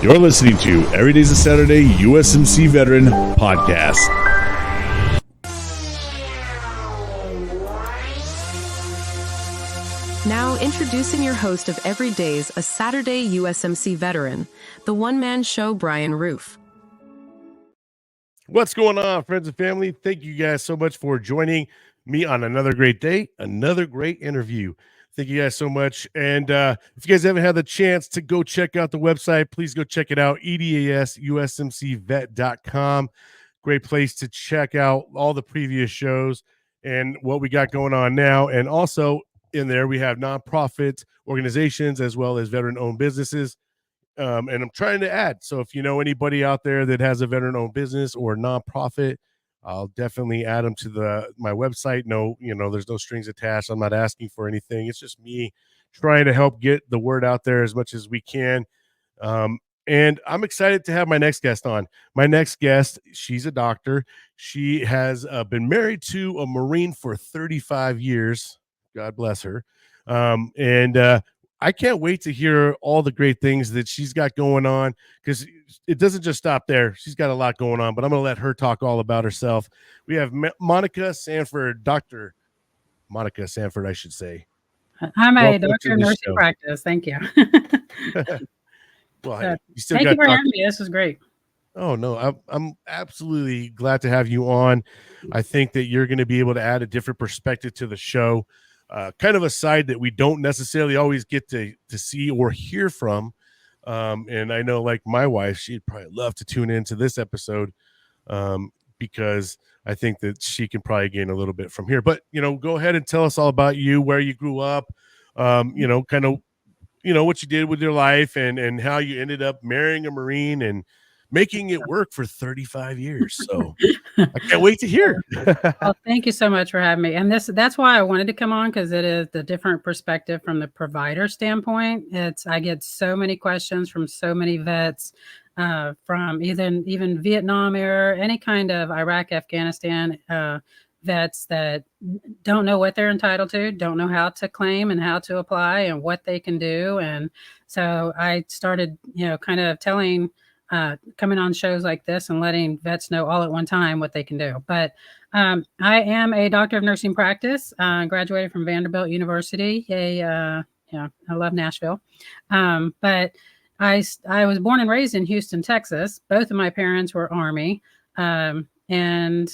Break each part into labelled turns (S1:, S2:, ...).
S1: You're listening to Every Day's a Saturday USMC Veteran Podcast.
S2: Now introducing your host of Every Day's a Saturday USMC Veteran, the one-man show, Brian Roof.
S1: What's going on, friends and family? Thank you guys so much for joining me on another great day, another great interview. Thank you guys so much. And if you guys haven't had the chance to go check out the website, please go check it out, edasusmcvet.com. Great place to check out all the previous shows and what we got going on now. And also in there, we have nonprofit organizations as well as veteran-owned businesses. And I'm trying to add. So if you know anybody out there that has a veteran-owned business or nonprofit, I'll definitely add them to my website. No, there's no strings attached. I'm not asking for anything. It's just me trying to help get the word out there as much as we can. And I'm excited to have my next guest on. My next guest, she's a doctor. She has been married to a Marine for 35 years. God bless her. I can't wait to hear all the great things that she's got going on, because it doesn't just stop there. She's got a lot going on, but I'm going to let her talk all about herself. We have Monica Sanford, Dr. Monica Sanford, I should say.
S3: I'm a doctor of nursing practice. Thank you.
S1: Well,
S3: thank you for having me. This is great.
S1: Oh, no, I'm absolutely glad to have you on. I think that you're going to be able to add a different perspective to the show. Kind of a side that we don't necessarily always get to see or hear from. And I know, like my wife, she'd probably love to tune into this episode because I think that she can probably gain a little bit from here. But, go ahead and tell us all about you, where you grew up, kind of, what you did with your life and how you ended up marrying a Marine and making it work for 35 years. So I can't wait to hear.
S3: Well, thank you so much for having me. And that's why I wanted to come on, because it is the different perspective from the provider standpoint. I get so many questions from so many vets, from even Vietnam era, any kind of Iraq, Afghanistan, vets that don't know what they're entitled to, don't know how to claim and how to apply and what they can do. And so I started, kind of coming on shows like this and letting vets know all at one time what they can do. But I am a doctor of nursing practice, graduated from Vanderbilt University. I love Nashville. But I was born and raised in Houston, Texas. Both of my parents were Army, and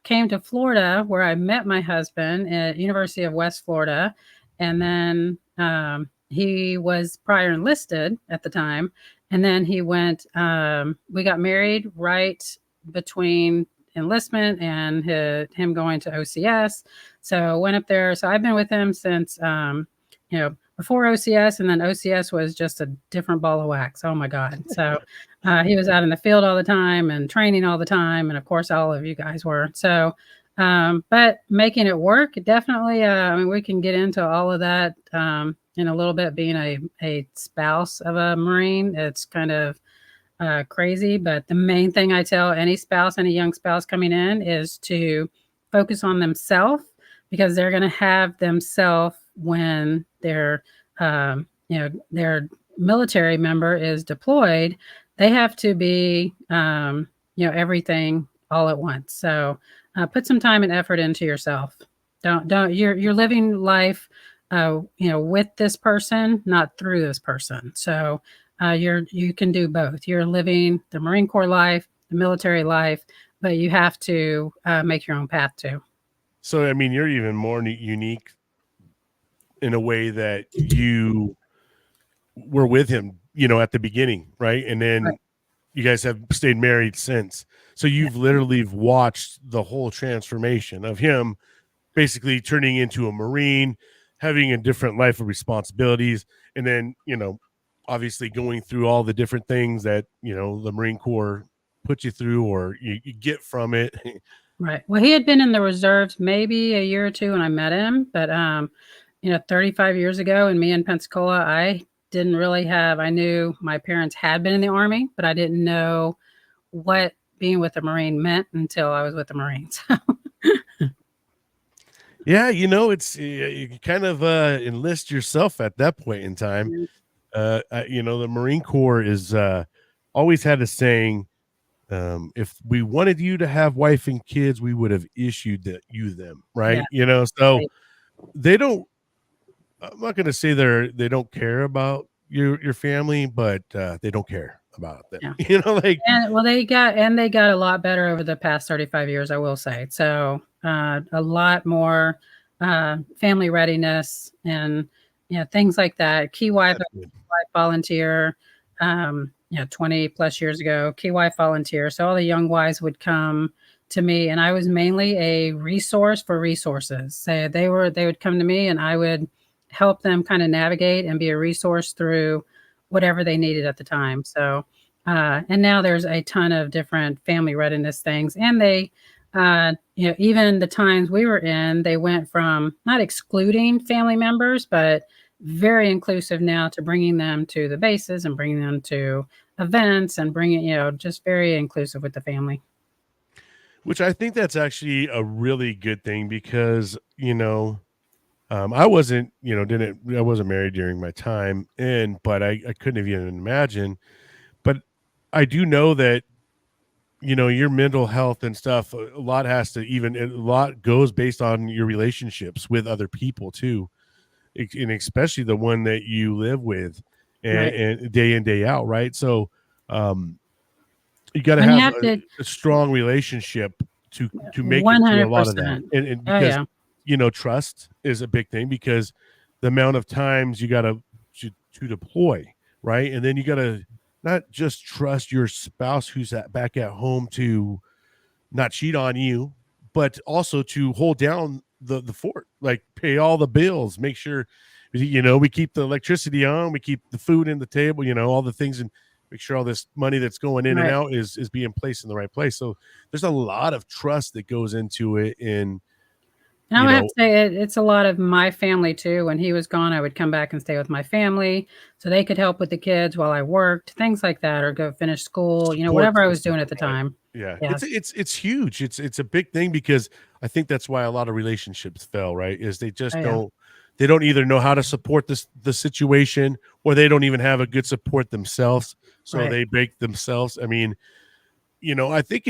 S3: came to Florida, where I met my husband at University of West Florida. And then he was prior enlisted at the time. And then he went, we got married right between enlistment and him going to OCS. So went up there. So I've been with him since, before OCS, and then OCS was just a different ball of wax. Oh my God. So he was out in the field all the time and training all the time. And of course, all of you guys were. So, but making it work, definitely, we can get into all of that, in a little bit. Being a spouse of a Marine, it's kind of crazy. But the main thing I tell any young spouse coming in is to focus on themselves, because they're going to have themselves when their military member is deployed. They have to be, everything all at once. So put some time and effort into yourself. You're living life with this person, not through this person. So you can do both. You're living the Marine Corps life, the military life, but you have to make your own path too.
S1: So, you're even more unique in a way that you were with him, at the beginning, right? And then you guys have stayed married since. So you've literally watched the whole transformation of him basically turning into a Marine, having a different life of responsibilities, and then, obviously going through all the different things that, the Marine Corps put you through or you get from it.
S3: Right. Well, he had been in the reserves maybe a year or two when I met him, but 35 years ago, and me in Pensacola, I didn't really I knew my parents had been in the Army, but I didn't know what being with a Marine meant until I was with the Marines.
S1: Yeah, it's you kind of enlist yourself at that point in time. The Marine Corps is always had a saying, if we wanted you to have wife and kids, we would have issued you them,
S3: Yeah,
S1: right? So
S3: right.
S1: they don't. I'm not going to say they don't care about your family, but they don't care about them.
S3: Yeah.
S1: Like
S3: And well, they got a lot better over the past 35 years, I will say. So a lot more family readiness and things like that. Key wife,
S1: that's good.
S3: wife volunteer, 20 plus years ago, key wife volunteer. So all the young wives would come to me, and I was mainly a resource for resources. So they would come to me, and I would help them kind of navigate and be a resource through whatever they needed at the time. So and now there's a ton of different family readiness things. And they, even the times we were in, they went from not excluding family members, but very inclusive now to bringing them to the bases and bringing them to events and bringing, just very inclusive with the family.
S1: Which I think that's actually a really good thing because I wasn't didn't I wasn't married during my time, but I couldn't have even imagined. But I do know that your mental health and stuff, a lot has to even a lot goes based on your relationships with other people too, and especially the one that you live with,
S3: Right.
S1: and day in day out, right? So um you got to
S3: And you
S1: have
S3: have to
S1: a strong relationship to make it through a lot of that,
S3: 100%.
S1: and
S3: Oh,
S1: because
S3: yeah.
S1: trust is a big thing, because the amount of times you got to deploy, right? And then you got to not just trust your spouse who's back at home to not cheat on you, but also to hold down the fort, like pay all the bills, make sure we keep the electricity on, we keep the food in the table, all the things, and make sure all this money that's going in and
S3: Right.
S1: out is being placed in the right place. So there's a lot of trust that goes into it, and
S3: And I
S1: you
S3: would have
S1: know
S3: to say it's a lot of my family too. When he was gone, I would come back and stay with my family so they could help with the kids while I worked, things like that, or go finish school,
S1: support
S3: whatever I was
S1: system,
S3: doing at the
S1: right?
S3: time.
S1: Yeah,
S3: Yes.
S1: it's huge. It's a big thing, because I think that's why a lot of relationships fail, right? Is they
S3: Oh,
S1: just
S3: yeah.
S1: they don't either know how to support the situation, or they don't even have a good support themselves, so
S3: Right.
S1: they break themselves. I mean, I think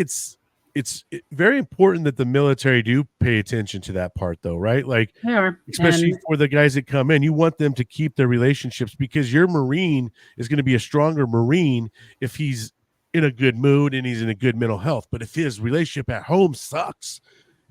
S1: very important that the military do pay attention to that part, though, right? Like,
S3: They are.
S1: especially
S3: And
S1: for the guys that come in, you want them to keep their relationships, because your Marine is going to be a stronger Marine if he's in a good mood and he's in a good mental health. But if his relationship at home sucks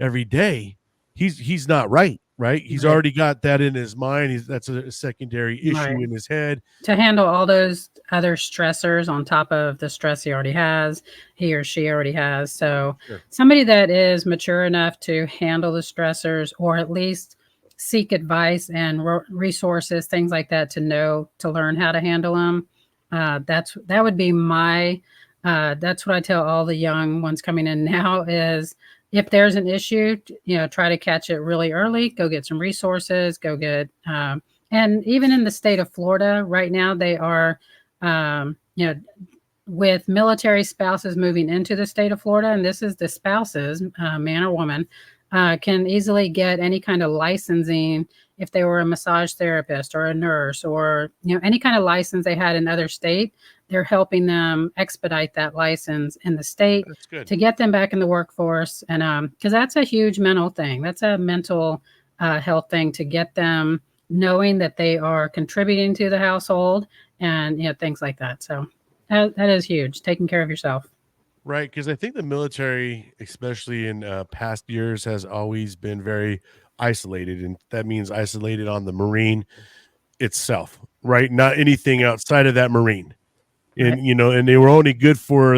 S1: every day, he's not right, right? He's
S3: right.
S1: already got that in his mind. That's a secondary
S3: Right.
S1: issue in his head.
S3: To handle all those other stressors on top of the stress he or she already has. So,
S1: Sure.
S3: somebody that is mature enough to handle the stressors, or at least seek advice and resources, things like that, to learn how to handle them. That would be my. That's what I tell all the young ones coming in now is if there's an issue, try to catch it really early. Go get some resources. Go get and even in the state of Florida right now, they are, um, you know, with military spouses moving into the state of Florida, and this is the spouses, man or woman, can easily get any kind of licensing if they were a massage therapist or a nurse, or any kind of license they had in other state. They're helping them expedite that license in the state
S1: That's good.
S3: to get them back in the workforce, and because that's a huge mental thing. That's a mental health thing to get them knowing that they are contributing to the household and things like that. So that is huge. Taking care of yourself.
S1: Right, because I think the military, especially in past years, has always been very isolated, and that means isolated on the Marine itself, right? Not anything outside of that Marine,
S3: Right.
S1: and and they were only good for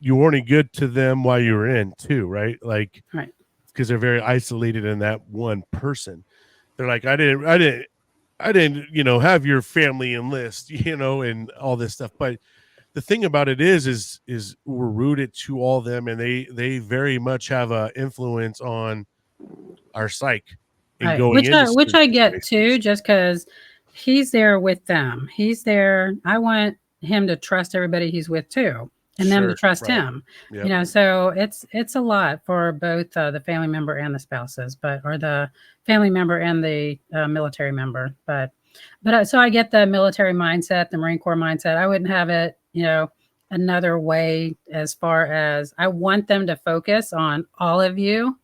S1: you were only good to them while you were in too, right? Like,
S3: Right.
S1: because they're very isolated in that one person. They're like, I didn't, have your family enlist, and all this stuff, but the thing about it is we're rooted to all them, and they very much have a influence on our psyche in
S3: Right.
S1: going
S3: Which
S1: into
S3: I which
S1: certain
S3: I get too,
S1: situations.
S3: just because he's there with them. He's there. I want him to trust everybody he's with too, and them to
S1: Sure,
S3: trust
S1: right.
S3: him.
S1: Yep.
S3: So it's a lot for both the family member and the spouses, but or the family member and the military member. But But so I get the military mindset, the Marine Corps mindset. I wouldn't have it, another way, as far as I want them to focus on all of you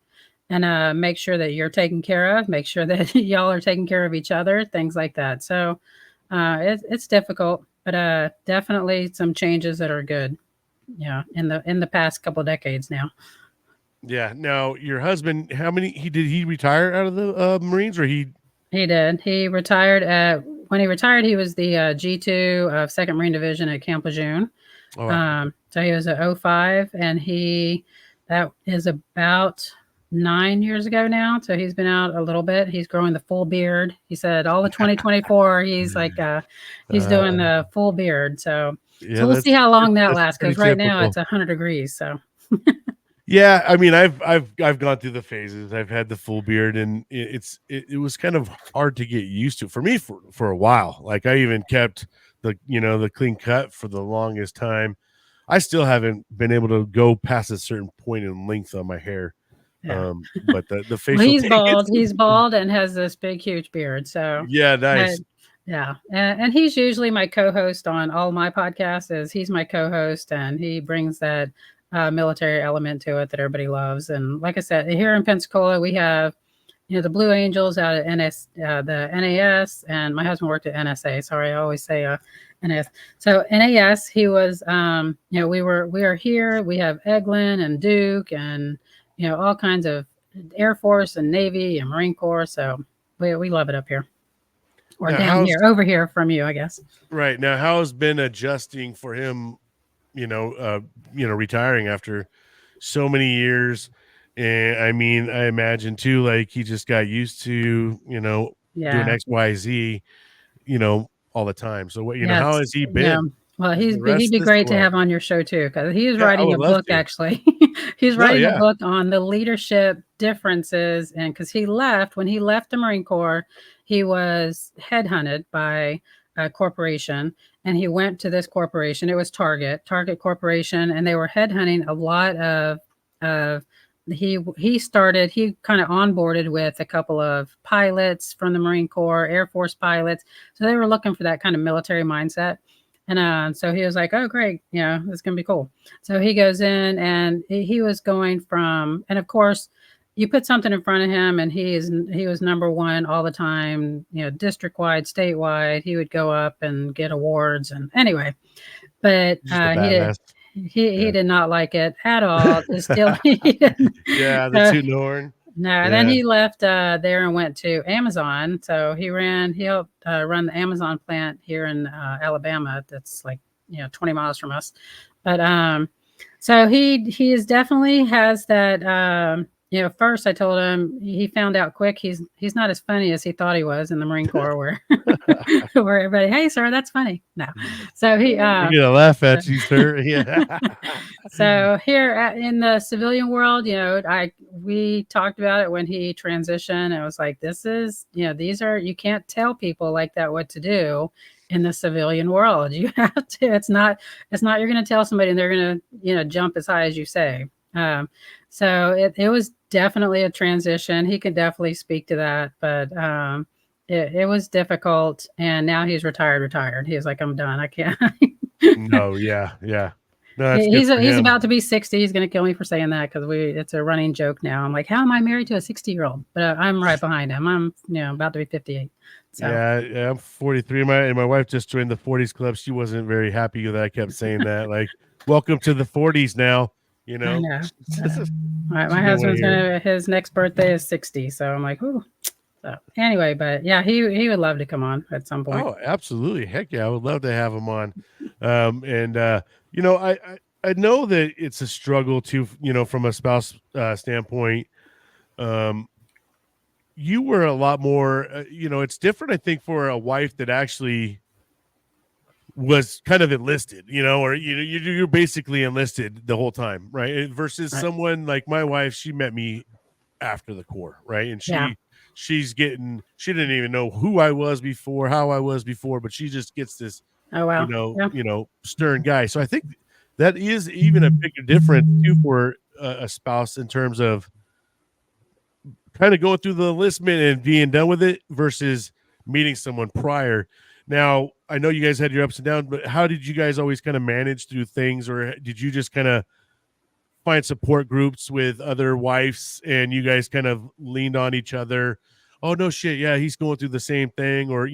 S3: and make sure that you're taken care of, make sure that y'all are taking care of each other, things like that. So it's difficult, but definitely some changes that are good. Yeah, in the past couple of decades now.
S1: Yeah. Now, your husband, how many he retire out of the Marines, or he?
S3: He did. He retired at when he retired. He was the G2 of Second Marine Division at Camp Lejeune.
S1: Oh, wow.
S3: So he was a 05, and that is about 9 years ago now. So he's been out a little bit. He's growing the full beard. He said all of 2024, he's like, he's doing the full beard. So
S1: yeah,
S3: we'll see how long that
S1: that's
S3: lasts,
S1: pretty
S3: because right now
S1: typical.
S3: it's 100 degrees. So
S1: Yeah, I mean, I've gone through the phases. I've had the full beard, and it was kind of hard to get used to for me for a while. Like, I even kept the clean cut for the longest time. I still haven't been able to go past a certain point in length on my hair.
S3: yeah.
S1: But the
S3: Well,
S1: facial
S3: he's
S1: thing
S3: bald. He's bald and has this big, huge beard. So,
S1: yeah,
S3: uh,
S1: nice.
S3: yeah, and he's usually my co-host on all my podcasts. He's my co-host, and he brings that military element to it that everybody loves. And like I said, here in Pensacola, we have the Blue Angels out at the NAS, and my husband worked at NSA. Sorry, I always say NAS. So NAS, he was, we are here. We have Eglin and Duke, and all kinds of Air Force and Navy and Marine Corps. So we love it up here, or
S1: Now,
S3: down here, over here from you, I guess.
S1: right now, how has been adjusting for him? Retiring after so many years. And I mean, I imagine too, like, he just got used to, doing
S3: Yeah.
S1: XYZ, all the time. So
S3: Yeah,
S1: how has he
S3: yeah.
S1: been?
S3: Well,
S1: Is the
S3: he'd
S1: rest
S3: be
S1: this or
S3: great to
S1: what?
S3: have on your show too, because he is
S1: Yeah, I
S3: writing
S1: would
S3: a
S1: love
S3: book,
S1: to.
S3: actually. He's
S1: No,
S3: writing a
S1: yeah.
S3: book on the leadership differences, and because when he left the Marine Corps, he was headhunted by a corporation, and he went to this corporation. It was Target Corporation, and they were headhunting a lot of he kind of onboarded with a couple of pilots from the Marine Corps, Air Force pilots. So they were looking for that kind of military mindset. And so he was like, oh, great, it's going to be cool. So he goes in, and he was going from, and of course, you put something in front of him, and he was number one all the time, district wide, statewide. He would go up and get awards. And anyway, but
S1: Just a
S3: he did.
S1: badass.
S3: He
S1: Yeah.
S3: did not like it at all. He didn't.
S1: Yeah, the
S3: So,
S1: tooting horn.
S3: no, and then
S1: Yeah.
S3: he left there and went to Amazon. So he helped run the Amazon plant here in Alabama. That's like 20 miles from us. But so he is definitely has that. First I told him, he found out quick he's not as funny as he thought he was in the Marine Corps, where where everybody, hey sir, that's funny. No, so
S1: We're gonna laugh at you, sir. Yeah.
S3: so here in the civilian world, we talked about it when he transitioned. It was like, this is, you can't tell people like that what to do in the civilian world. You have to. It's not you're going to tell somebody and they're going to jump as high as you say. So it was definitely a transition. He could definitely speak to that, but it was difficult. And now he's retired. He's like, I'm done. I can't.
S1: No, yeah. No, that's good for
S3: He's
S1: him.
S3: about to be 60. He's going to kill me for saying that, because it's a running joke now. I'm like, how am I married to a 60-year-old? But I'm right behind him. I'm about to be 58. So.
S1: Yeah, I'm 43. My wife just joined the 40s club. She wasn't very happy that I kept saying that. Like, welcome to the 40s now.
S3: I know. My
S1: She didn't wanna hear it.
S3: his next birthday is 60. So I'm like, ooh. So anyway, but yeah, he would love to come on at some point.
S1: Oh, absolutely. Heck yeah. I would love to have him on. I know that it's a struggle to, from a spouse standpoint. You were a lot more, it's different, I think, for a wife that actually was kind of enlisted, or you're basically enlisted the whole time, right? Versus
S3: Right.
S1: someone like my wife. She met me after the Corps, right? And
S3: Yeah.
S1: she didn't even know who I was before, how I was before, but she just gets this,
S3: Oh wow. Yeah.
S1: stern guy. So I think that is even a bigger difference too for a spouse, in terms of kind of going through the enlistment and being done with it, versus meeting someone prior. Now, I know you guys had your ups and downs, but how did you guys always kind of manage through things, or did you just kind of find support groups with other wives and you guys kind of leaned on each other? Oh no shit, yeah, he's going through the same thing, or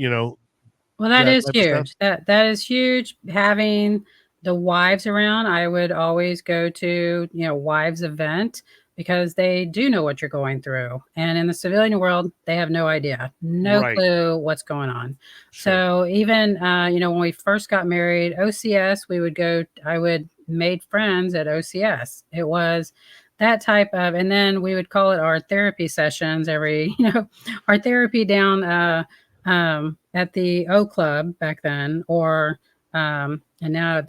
S3: Well, that
S1: that
S3: is
S1: type of stuff.
S3: huge. That is huge. Having the wives around, I would always go to, wives event because they do know what you're going through. And in the civilian world, they have no idea, no
S1: Right.
S3: clue what's going on.
S1: Sure.
S3: So even when we first got married, OCS, I would made friends at OCS. It was that type of, and then we would call it our therapy sessions every, our therapy down at the O Club back then, or and now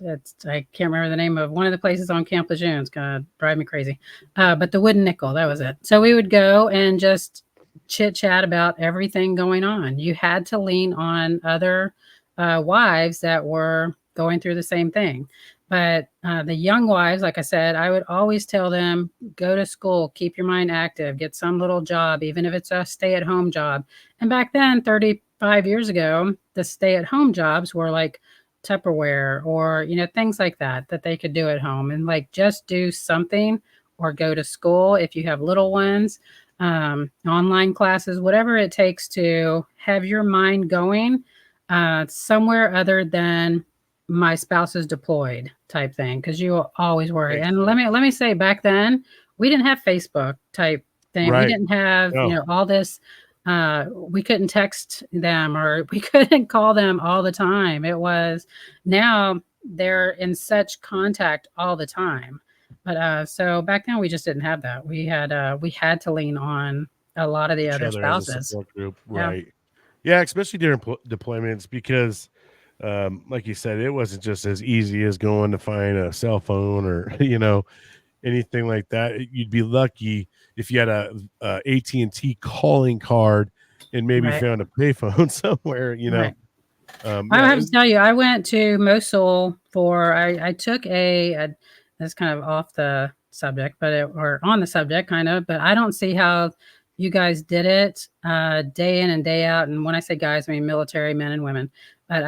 S3: I can't remember the name of one of the places on Camp Lejeune. It's gonna drive me crazy. But the Wooden Nickel, that was it. So we would go and just chit chat about everything going on. You had to lean on other wives that were going through the same thing. But the young wives, like I said, I would always tell them, go to school, keep your mind active, get some little job, even if it's a stay at home job. And back then, 35 years ago, the stay at home jobs were like Tupperware or, things like that they could do at home, and like just do something or go to school if you have little ones, online classes, whatever it takes to have your mind going somewhere other than my spouse is deployed type thing, because you always worry.
S1: Makes
S3: And let
S1: sense.
S3: me say, back then we didn't have Facebook type thing. We
S1: Right.
S3: didn't have,
S1: No.
S3: all this. We couldn't text them or we couldn't call them all the time. It was now they're in such contact all the time. But so back then we just didn't have that. We had to lean on a lot of the
S1: Each
S3: other
S1: other as a
S3: spouses.
S1: support group.
S3: Yeah.
S1: Right. Yeah, especially during deployments, because like you said, it wasn't just as easy as going to find a cell phone or anything like that. You'd be lucky if you had a AT&T calling card and maybe
S3: Right.
S1: found a payphone somewhere.
S3: Right. I
S1: Yeah,
S3: have to tell you, I went to Mosul I took that's kind of off the subject, or on the subject kind of, but I don't see how you guys did it day in and day out. And when I say guys, I mean military men and women, but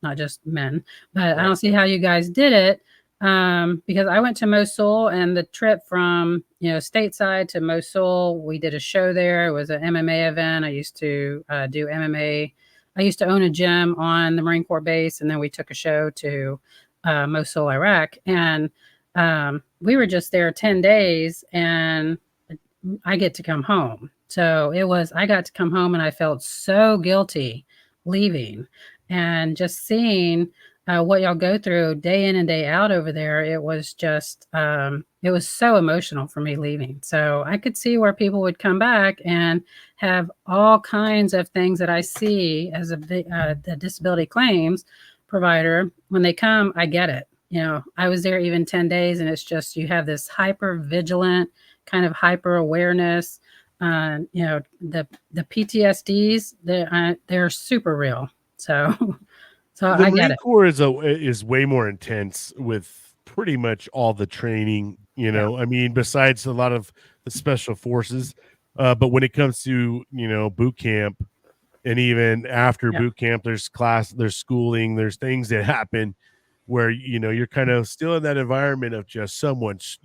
S3: not just men. But I
S1: right.
S3: don't see how you guys did it because I went to Mosul, and the trip from stateside to Mosul, we did a show there. It was an MMA event. I used to do MMA. I used to own a gym on the Marine Corps base, and then we took a show to Mosul, Iraq, and we were just there 10 days, and I get to come home. So I got to come home, and I felt so guilty leaving, and just seeing what y'all go through day in and day out over there. It was just, it was so emotional for me leaving. So I could see where people would come back and have all kinds of things that I see as the disability claims provider. When they come, I get it. I was there even 10 days, and it's just, you have this hyper vigilant kind of hyper awareness. The PTSDs, they're super real. So
S1: The
S3: I get
S1: Marine
S3: it.
S1: Corps is way more intense with pretty much all the training.
S3: Yeah.
S1: I mean, besides a lot of the special forces, but when it comes to boot camp, and even after
S3: Yeah.
S1: boot camp, there's there's schooling, there's things that happen where you're kind of still in that environment of just someone's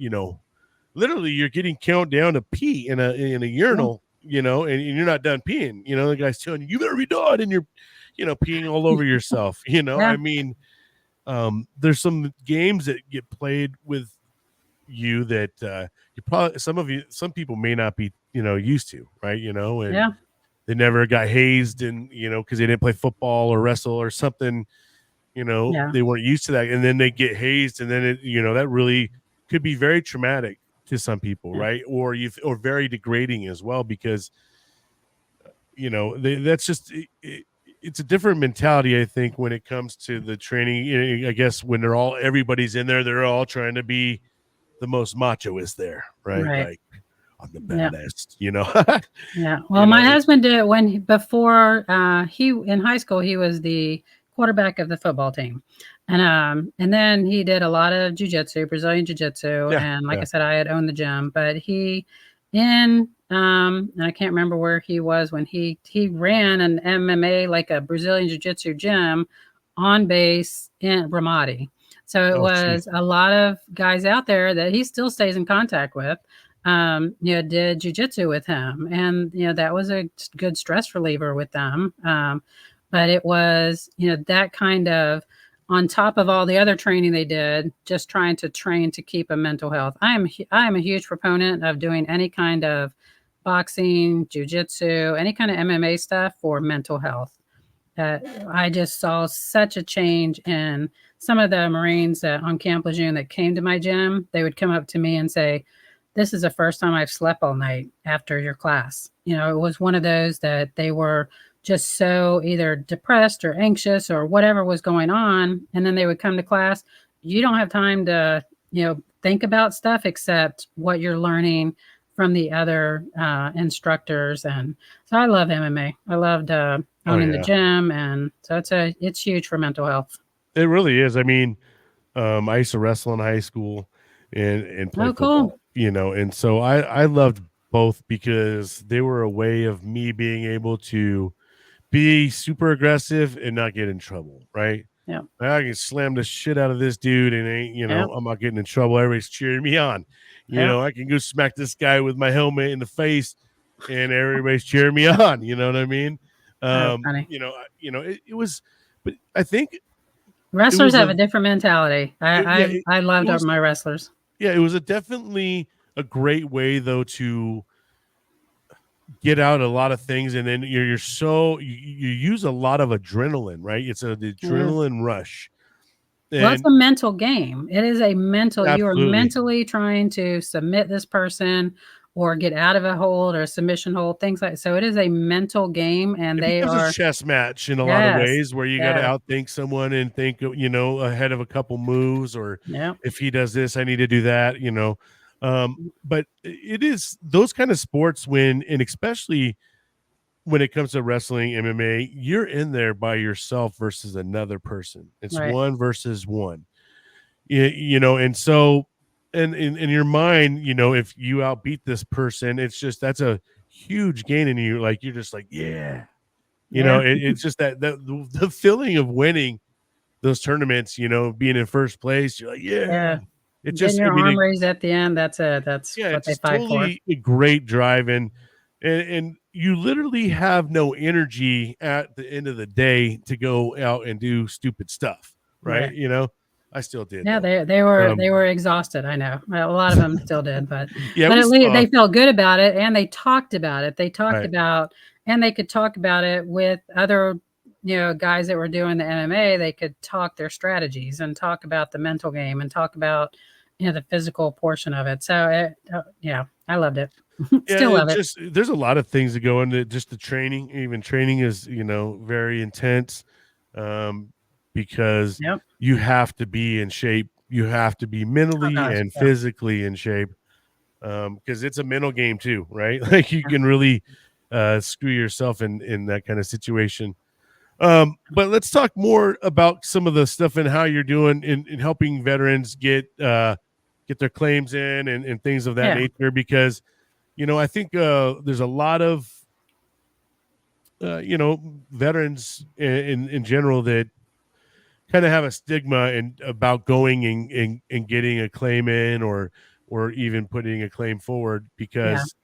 S1: literally you're getting count down to pee in a
S3: Yeah.
S1: urinal, and you're not done peeing. The guy's telling you better be done, and you're peeing all over yourself.
S3: Yeah.
S1: I mean, there's some games that get played with you that you probably some people may not be used to, right? And
S3: Yeah.
S1: they never got hazed, and because they didn't play football or wrestle or something,
S3: Yeah.
S1: they weren't used to that, and then they get hazed, and then that really could be very traumatic to some people,
S3: Yeah.
S1: right? Or very degrading as well, because that's just it's a different mentality, I think, when it comes to the training. I guess when everybody's in there, they're all trying to be the most macho is there, right?
S3: Right.
S1: Like, I'm the
S3: Yeah.
S1: baddest,
S3: Yeah. Well, my
S1: it,
S3: husband did it before he in high school. He was the quarterback of the football team, and then he did a lot of jujitsu, Brazilian jiu-jitsu,
S1: yeah,
S3: and like
S1: yeah,
S3: I said, I had owned the gym, but he in and I can't remember where he was when he ran an MMA, like a Brazilian Jiu-Jitsu gym on base in Ramadi. So it
S1: Oh, shoot.
S3: was a lot of guys out there that he still stays in contact with. Did jujitsu with him, and that was a good stress reliever with them. But it was that kind of on top of all the other training they did, just trying to train to keep a mental health. I am a huge proponent of doing any kind of boxing, jujitsu, any kind of MMA stuff for mental health. I just saw such a change in some of the Marines that on Camp Lejeune that came to my gym. They would come up to me and say, "This is the first time I've slept all night after your class." It was one of those that they were just so either depressed or anxious or whatever was going on. And then they would come to class. You don't have time to, think about stuff except what you're learning from the other instructors. And so I love MMA. I loved
S1: Oh,
S3: owning the
S1: yeah.
S3: gym. And so it's huge for mental health.
S1: It really is. I mean, I used to wrestle in high school and play
S3: Oh, cool.
S1: football, and so I loved both because they were a way of me being able to be super aggressive and not get in trouble, right?
S3: Yeah.
S1: I can slam the shit out of this dude and
S3: Yeah.
S1: I'm not getting in trouble. Everybody's cheering me on.
S3: Yeah.
S1: I can go smack this guy with my helmet in the face and everybody's cheering me on. You know what I mean?
S3: Oh, funny.
S1: It was, but I think it
S3: Wrestlers
S1: was
S3: have a different mentality.
S1: yeah,
S3: I
S1: it
S3: loved
S1: was,
S3: my wrestlers.
S1: yeah, it was a definitely a great way though to get out a lot of things, and then you're so you use a lot of adrenaline, right? It's an
S3: It is.
S1: adrenaline rush,
S3: Well, it's
S1: and
S3: a mental game. It is a mental you are
S1: absolutely.
S3: mentally trying to submit this person or get out of a hold or a submission hold, things like so it is a mental game, and
S1: It
S3: they
S1: becomes a
S3: are
S1: chess match in a lot of
S3: yes.
S1: ways where you got to
S3: Yes.
S1: outthink someone and think, ahead of a couple moves, or
S3: Yep.
S1: if he does this, I need to do that. But it is those kind of sports and especially when it comes to wrestling, MMA, you're in there by yourself versus another person. It's
S3: Right.
S1: one versus one. And so and in your mind, if you outbeat this person, it's just that's a huge gain in you. Like you're just like, yeah.
S3: Yeah.
S1: It's just the feeling of winning those tournaments, being in first place, you're like,
S3: Yeah.
S1: yeah. It
S3: Getting
S1: just I
S3: your
S1: mean,
S3: arm raised at the end, that's it. That's
S1: yeah,
S3: what
S1: it's
S3: they
S1: just
S3: fight for.
S1: totally a great drive, and you literally have no energy at the end of the day to go out and do stupid stuff, right?
S3: Right.
S1: I still did
S3: Yeah,
S1: though.
S3: they were exhausted, I know. Well, a lot of them still did,
S1: Yeah, it
S3: but at
S1: was
S3: least
S1: tough,
S3: they felt good about it, and they talked about it. They talked
S1: right?
S3: about and they could talk about it with other, guys that were doing the MMA. They could talk their strategies and talk about the mental game and talk about, the physical portion of it. So, yeah, I loved it.
S1: Yeah,
S3: Still
S1: it
S3: love it.
S1: just there's a lot of things that go into just the training. Even training is, very intense, um, because
S3: Yep.
S1: you have to be in shape. You have to be
S3: Oh
S1: mentally
S3: gosh,
S1: and
S3: yeah,
S1: physically in shape, because it's a mental game too, right? Like you
S3: yeah,
S1: can really screw yourself in that kind of situation. But let's talk more about some of the stuff and how you're doing in helping veterans get their claims in and things of that
S3: yeah.
S1: nature because I think there's a lot of veterans in general that kind of have a stigma and about going and getting a claim in or even putting a claim forward
S3: Yeah.
S1: because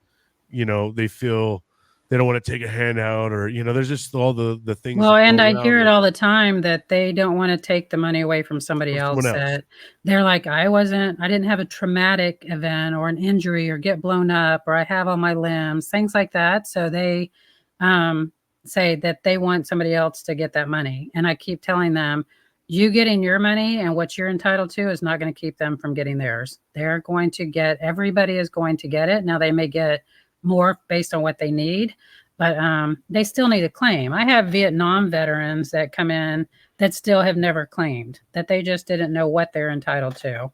S1: they feel they don't want to take a handout or there's just all the things
S3: Well,
S1: that
S3: and
S1: go
S3: I
S1: around
S3: hear it
S1: it
S3: all the time that they don't wanna take the money away from somebody
S1: from someone
S3: else,
S1: else.
S3: that they're like, I didn't have a traumatic event or an injury or get blown up or I have all my limbs," things like that, so they, um, say that they want somebody else to get that money, and I keep telling them, "You getting your money and what you're entitled to is not gonna keep them from getting theirs. They're going to get everybody is going to get it. Now they may get more based on what they need, but they still need a claim. I have Vietnam veterans that come in that still have never claimed, that they just didn't know what they're entitled to.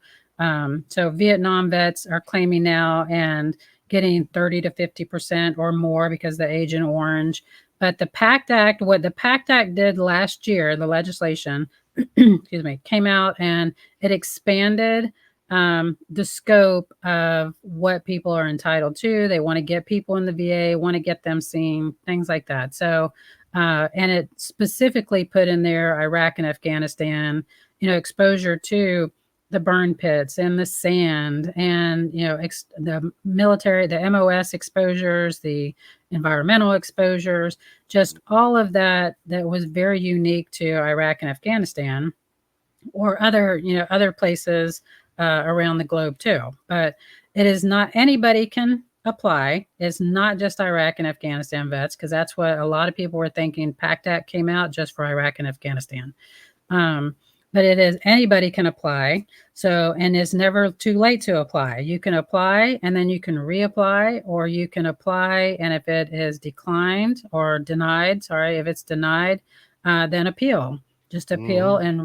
S3: So Vietnam vets are claiming now and getting 30 to 50% or more because the Agent Orange. But the PACT Act, what the PACT Act did last year, the legislation, excuse me, came out and it expanded the scope of what people are entitled to. They want to get people in the VA, want to get them seen, things like that. So, and it specifically put in there Iraq and Afghanistan, exposure to the burn pits and the sand and, the military, the MOS exposures, the environmental exposures, just all of that was very unique to Iraq and Afghanistan or other places around the globe too. But it is not anybody can apply. It's not just Iraq and Afghanistan vets, because that's what a lot of people were thinking. PACT Act came out just for Iraq and Afghanistan. But it is anybody can apply. So, and it's never too late to apply. You can apply and then you can reapply, or you can apply and if it is declined or denied, if it's denied, then appeal. Just appeal and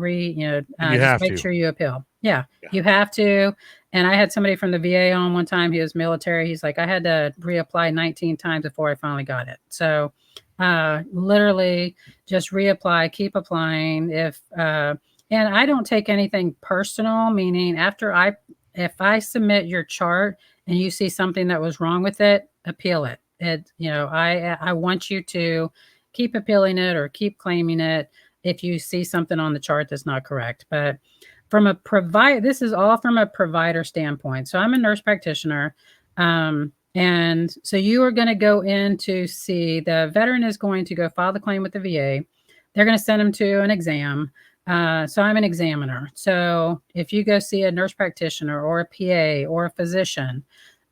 S3: just make sure you appeal. Yeah, you have to. And I had somebody from the VA on one time. He was military. He's like, I had to reapply 19 times before I finally got it. So literally just reapply, keep applying. And I don't take anything personal, meaning if I submit your chart and you see something that was wrong with it, appeal it. I want you to keep appealing it or keep claiming it if you see something on the chart that's not correct. But this is all from a provider standpoint. So I'm a nurse practitioner. And so you are going to go in to see, the veteran is going to go file the claim with the VA. They're going to send them to an exam. So I'm an examiner. So if you go see a nurse practitioner or a PA or a physician,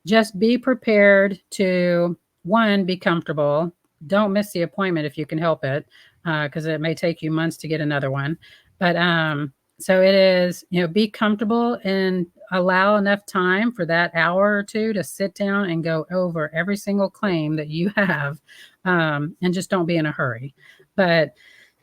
S3: just be prepared to, one, be comfortable. Don't miss the appointment if you can help it, because it may take you months to get another one. But so it is, be comfortable and allow enough time for that hour or two to sit down and go over every single claim that you have, and just don't be in a hurry. But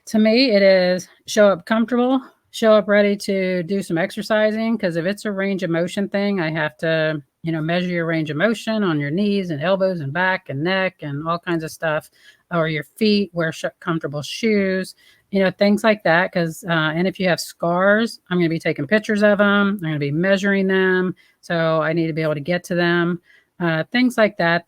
S3: to me, it is show up comfortable, show up ready to do some exercising, because if it's a range of motion thing, I have to, measure your range of motion on your knees and elbows and back and neck and all kinds of stuff, or your feet, wear comfortable shoes, things like that. Because, and if you have scars, I'm going to be taking pictures of them. I'm going to be measuring them. So I need to be able to get to them. Things like that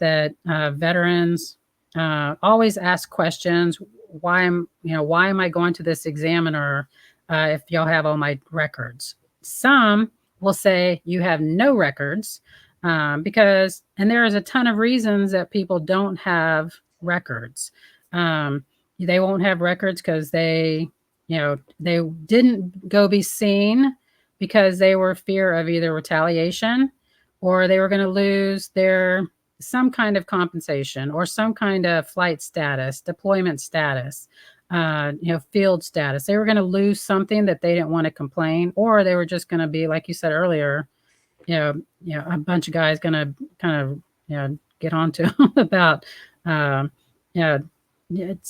S3: veterans always ask questions. Why am I going to this examiner if y'all have all my records? Some will say you have no records because, and there is a ton of reasons that people don't have records. They won't have records because they didn't go be seen because they were fear of either retaliation or they were going to lose some kind of compensation or some kind of flight status, deployment status, field status. They were going to lose something that they didn't want to complain, or they were just going to be, like you said earlier, a bunch of guys going to kind of, get on to about, so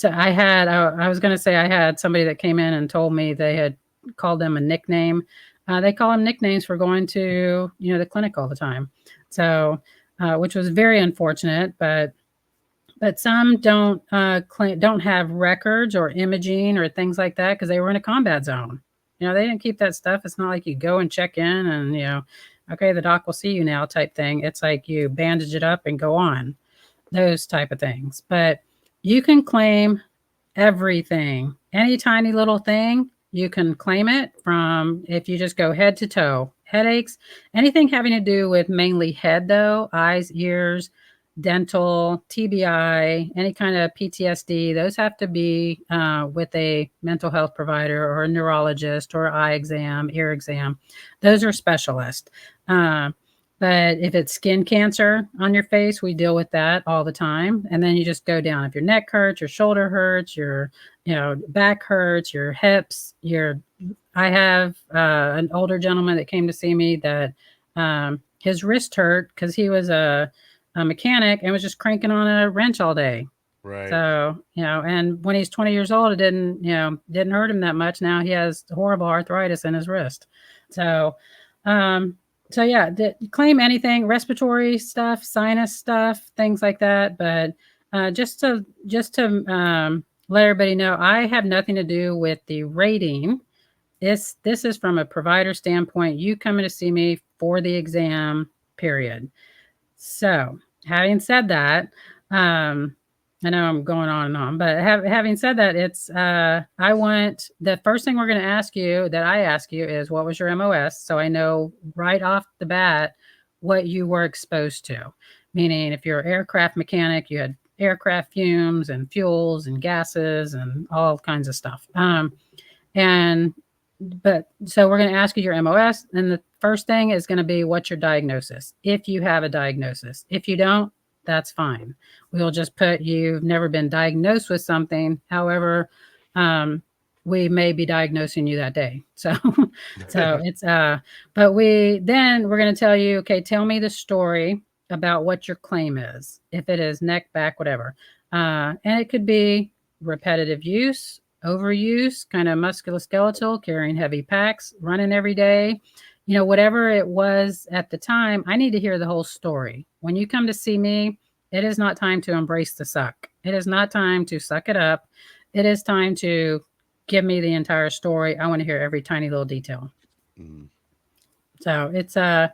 S3: I was going to say I had somebody that came in and told me they had called them a nickname. They call them nicknames for going to, the clinic all the time. So, which was very unfortunate, but some don't have records or imaging or things like that because they were in a combat zone. They didn't keep that stuff. It's not like you go and check in and, okay, the doc will see you now type thing. It's like you bandage it up and go on, those type of things. But you can claim everything, any tiny little thing, you can claim it from, if you just go head to toe. Headaches, anything having to do with mainly head though, eyes, ears, dental, TBI, any kind of PTSD, those have to be with a mental health provider or a neurologist or eye exam, ear exam. Those are specialists. But if it's skin cancer on your face, we deal with that all the time. And then you just go down. If your neck hurts, your shoulder hurts, your back hurts, your hips, I have an older gentleman that came to see me that his wrist hurt because he was a mechanic and was just cranking on a wrench all day.
S1: Right.
S3: So, and when he's 20 years old, it didn't hurt him that much. Now he has horrible arthritis in his wrist. So, yeah, claim anything, respiratory stuff, sinus stuff, things like that. But just to let everybody know, I have nothing to do with the rating. This is from a provider standpoint. You coming to see me for the exam, period. So, having said that, I know I'm going on and on, but having said that, it's I want the first thing we're going to ask you that I ask you is what was your MOS, so I know right off the bat what you were exposed to. Meaning, if you're an aircraft mechanic, you had aircraft fumes and fuels and gases and all kinds of stuff. And but so we're going to ask you your MOS, and the first thing is going to be what's your diagnosis, if you have a diagnosis. If you don't, that's fine. We'll just put you've never been diagnosed with something. However, we may be diagnosing you that day. So it's but we're going to tell you, okay, tell me the story about what your claim is. If it is neck, back, whatever. And it could be repetitive use, overuse, kind of musculoskeletal, carrying heavy packs, running every day, whatever it was at the time. I need to hear the whole story. When you come to see me, it is not time to embrace the suck. It is not time to suck it up. It is time to give me the entire story. I want to hear every tiny little detail. So it's so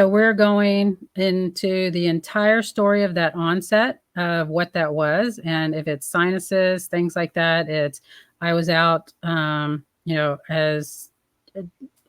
S3: we're going into the entire story of that onset of what that was. And if it's sinuses, things like that, I was out, as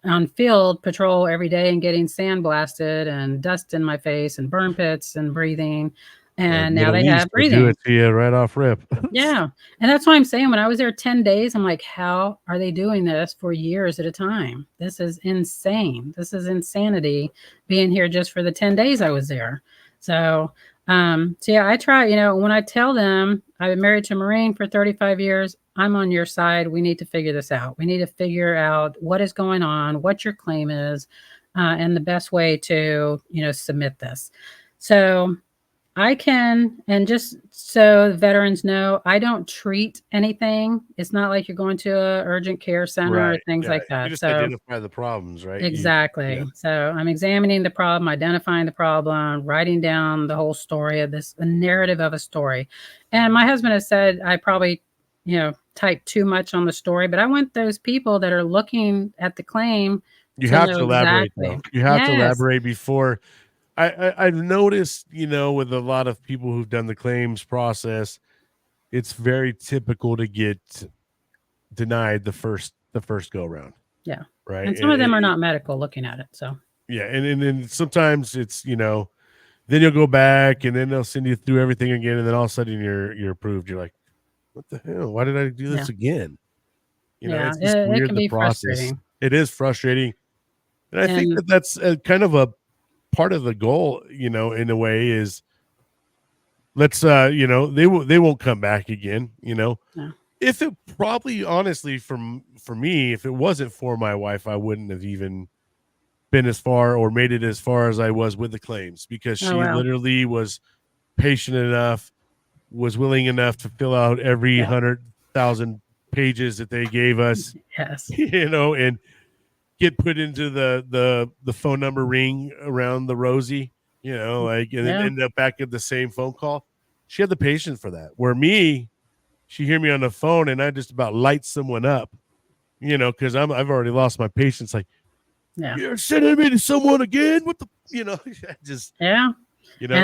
S3: on field patrol every day and getting sandblasted and dust in my face and burn pits and breathing. And now they have breathing.
S1: Do it to you right off rip.
S3: Yeah. And that's why I'm saying when I was there 10 days, I'm like, how are they doing this for years at a time? This is insane. This is insanity being here just for the 10 days I was there. So yeah, I try, when I tell them I've been married to a Marine for 35 years, I'm on your side. We need to figure this out. We need to figure out what is going on, what your claim is, and the best way to, submit this. So I can, and just so veterans know, I don't treat anything. It's not like you're going to an urgent care center or things like that.
S1: You just identify the problems, right?
S3: Exactly. So I'm examining the problem, identifying the problem, writing down the whole story of this, a narrative of a story. And my husband has said I probably, type too much on the story, but I want those people that are looking at the claim.
S1: You have to elaborate. You have to elaborate before. I've noticed, with a lot of people who've done the claims process, it's very typical to get denied the first go around.
S3: Yeah.
S1: Right.
S3: And some of them are not medical looking at it. So
S1: yeah. And then sometimes it's, then you'll go back and then they'll send you through everything again. And then all of a sudden you're approved. You're like, what the hell? Why did I do this again? It's just weird,
S3: it can be frustrating.
S1: It is frustrating. And I think that's kind of a part of the goal, in a way, is let's they won't come back again. If it probably, honestly, for me, if it wasn't for my wife, I wouldn't have even been as far or made it as far as I was with the claims, because she literally was patient enough, was willing enough to fill out every 100,000 pages that they gave us.
S3: Yes.
S1: And get put into the phone number ring around the Rosie, and then end up back at the same phone call. She had the patience for that. Where me, she hear me on the phone and I just about light someone up, because I've already lost my patience. Like, you're sending me to someone again? What the, just
S3: and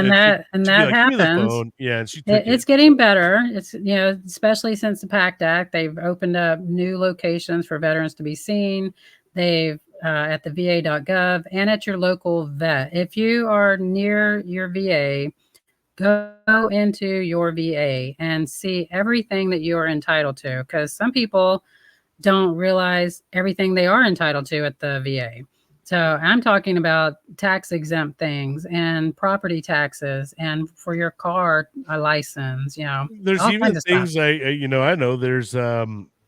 S3: that happens.
S1: Yeah, and she
S3: it's getting better. It's especially since the PACT Act, they've opened up new locations for veterans to be seen. They've at the va.gov and at your local vet. If you are near your VA, go into your VA and see everything that you are entitled to, because some people don't realize everything they are entitled to at the VA. So I'm talking about tax exempt things and property taxes and for your car license,
S1: There's even things I know there's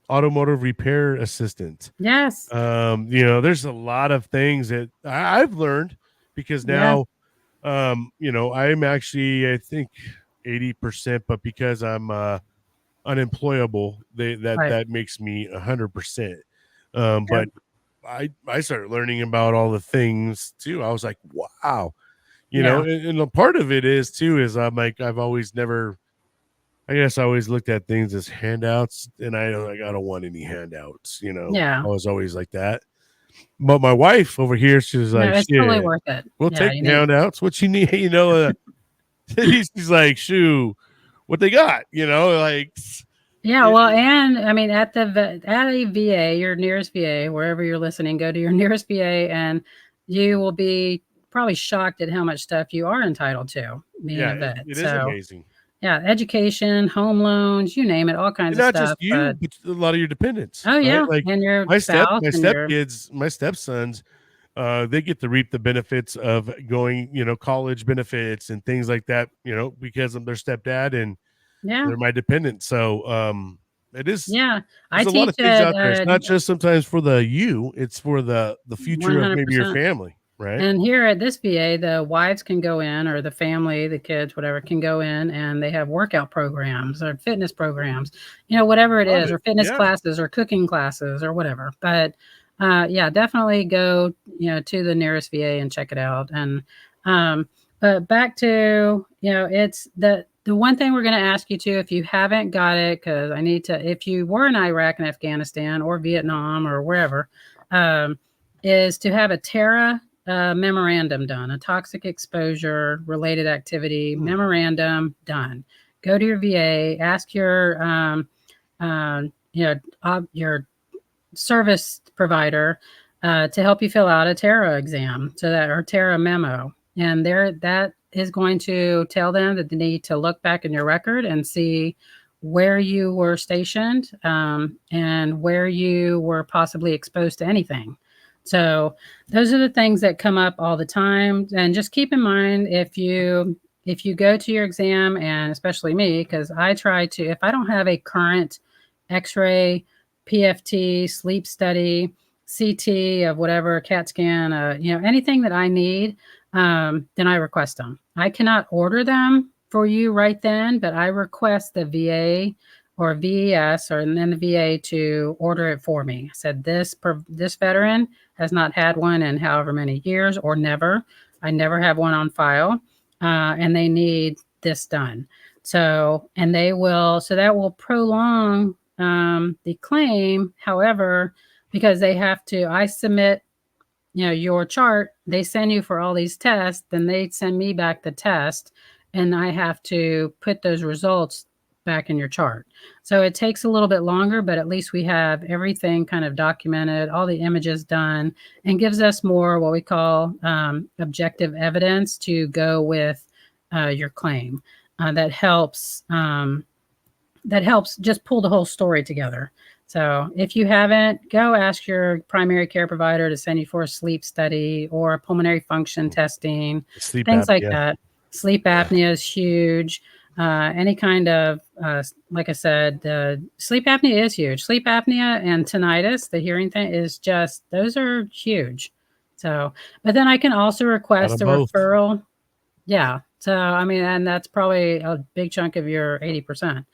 S1: automotive repair assistant.
S3: Yes.
S1: There's a lot of things that I've learned, because now, I'm actually, I think 80%, but because I'm unemployable, that makes me 100%. But I started learning about all the things too. I was like, wow, and a part of it is I'm like, I always looked at things as handouts, and I don't want any handouts, I was always like that. But my wife over here, she's
S3: No,
S1: like,
S3: it's totally
S1: shit,
S3: worth it.
S1: we'll
S3: Yeah,
S1: take
S3: you
S1: the
S3: need.
S1: handouts. What you need, she's like, shoo, what they got, like,
S3: Yeah,
S1: it,
S3: well, and I mean, at a VA, your nearest VA, wherever you're listening, go to your nearest VA, and you will be probably shocked at how much stuff you are entitled to being
S1: yeah,
S3: a vet.
S1: it is
S3: So,
S1: amazing.
S3: yeah, education, home loans, you name it, all kinds
S1: And
S3: of
S1: not just
S3: stuff.
S1: you,
S3: But
S1: but a lot of your dependents,
S3: oh
S1: right?
S3: yeah,
S1: Like
S3: and your
S1: my
S3: spouse and your
S1: stepkids, my stepsons, they get to reap the benefits of going, college benefits and things like that, because of their stepdad and
S3: yeah,
S1: they're my dependents. So it is
S3: yeah. I
S1: there's a lot of
S3: teach
S1: things
S3: at
S1: out there. It's not just sometimes for it's for the future of maybe your
S3: 100%.
S1: family, right?
S3: And here at this VA, the wives can go in, or the family, the kids, whatever, can go in, and they have workout programs or fitness programs, whatever it
S1: Love
S3: is,
S1: it.
S3: or fitness
S1: Yeah.
S3: classes or cooking classes or whatever. But yeah, definitely go, to the nearest VA and check it out. And um, but back to, it's the one thing we're going to ask you to, if you haven't got it, because I need to, if you were in Iraq and Afghanistan or Vietnam or wherever, is to have a Terra memorandum done, a toxic exposure related activity memorandum done. Go to your VA, ask your service provider to help you fill out a Terra exam, so that, or Terra memo, and there that is going to tell them that they need to look back in your record and see where you were stationed, and where you were possibly exposed to anything. So those are the things that come up all the time. And just keep in mind, if you go to your exam, and especially me, because I try to, if I don't have a current x-ray, PFT, sleep study, CT of whatever, CAT scan, anything that I need, then I request them. I cannot order them for you right then, but I request the VA or VES, or and then the VA, to order it for me. I said, this veteran has not had one in however many years, or never. I never have one on file, and they need this done. So, and they will, so that will prolong the claim. However, because they have to, I submit, your chart, they send you for all these tests, then they send me back the test, and I have to put those results back in your chart. So it takes a little bit longer, but at least we have everything kind of documented, all the images done, and gives us more what we call objective evidence to go with your claim. That helps just pull the whole story together. So if you haven't, go ask your primary care provider to send you for a sleep study or a pulmonary function testing,
S1: Sleep
S3: things like
S1: apnea.
S3: that. Sleep apnea is huge. Any kind of, like I said, sleep apnea is huge. Sleep apnea and tinnitus, the hearing thing, is just, those are huge. So, but then I can also
S1: Got
S3: request
S1: 'em
S3: a
S1: both.
S3: referral. Yeah. So, I mean, and that's probably a big chunk of your 80%,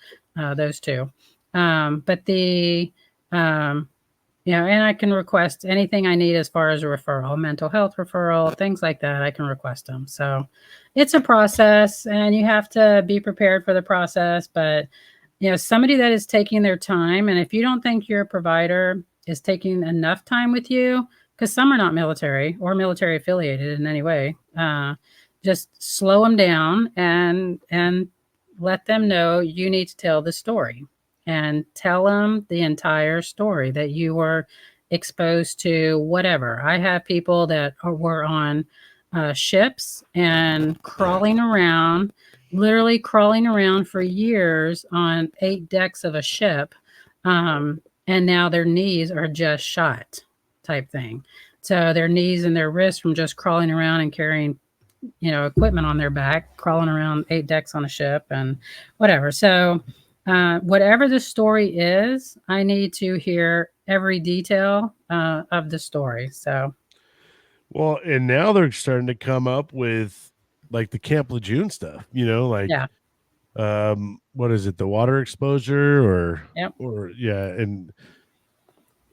S3: those two. But um, and I can request anything I need as far as a referral, mental health referral, things like that. I can request them. So it's a process, and you have to be prepared for the process. But, somebody that is taking their time, and if you don't think your provider is taking enough time with you, because some are not military or military affiliated in any way, just slow them down and let them know you need to tell the story, and tell them the entire story, that you were exposed to whatever. I have people that were on ships and crawling around, literally crawling around for years on 8 decks of a ship, and now their knees are just shot, type thing. So their knees and their wrists, from just crawling around and carrying equipment on their back, crawling around 8 decks on a ship and whatever. So, whatever the story is, I need to hear every detail of the story. So,
S1: Well, and now they're starting to come up with like the Camp Lejeune stuff, like
S3: yeah,
S1: what is it, the water exposure
S3: yep,
S1: or yeah, and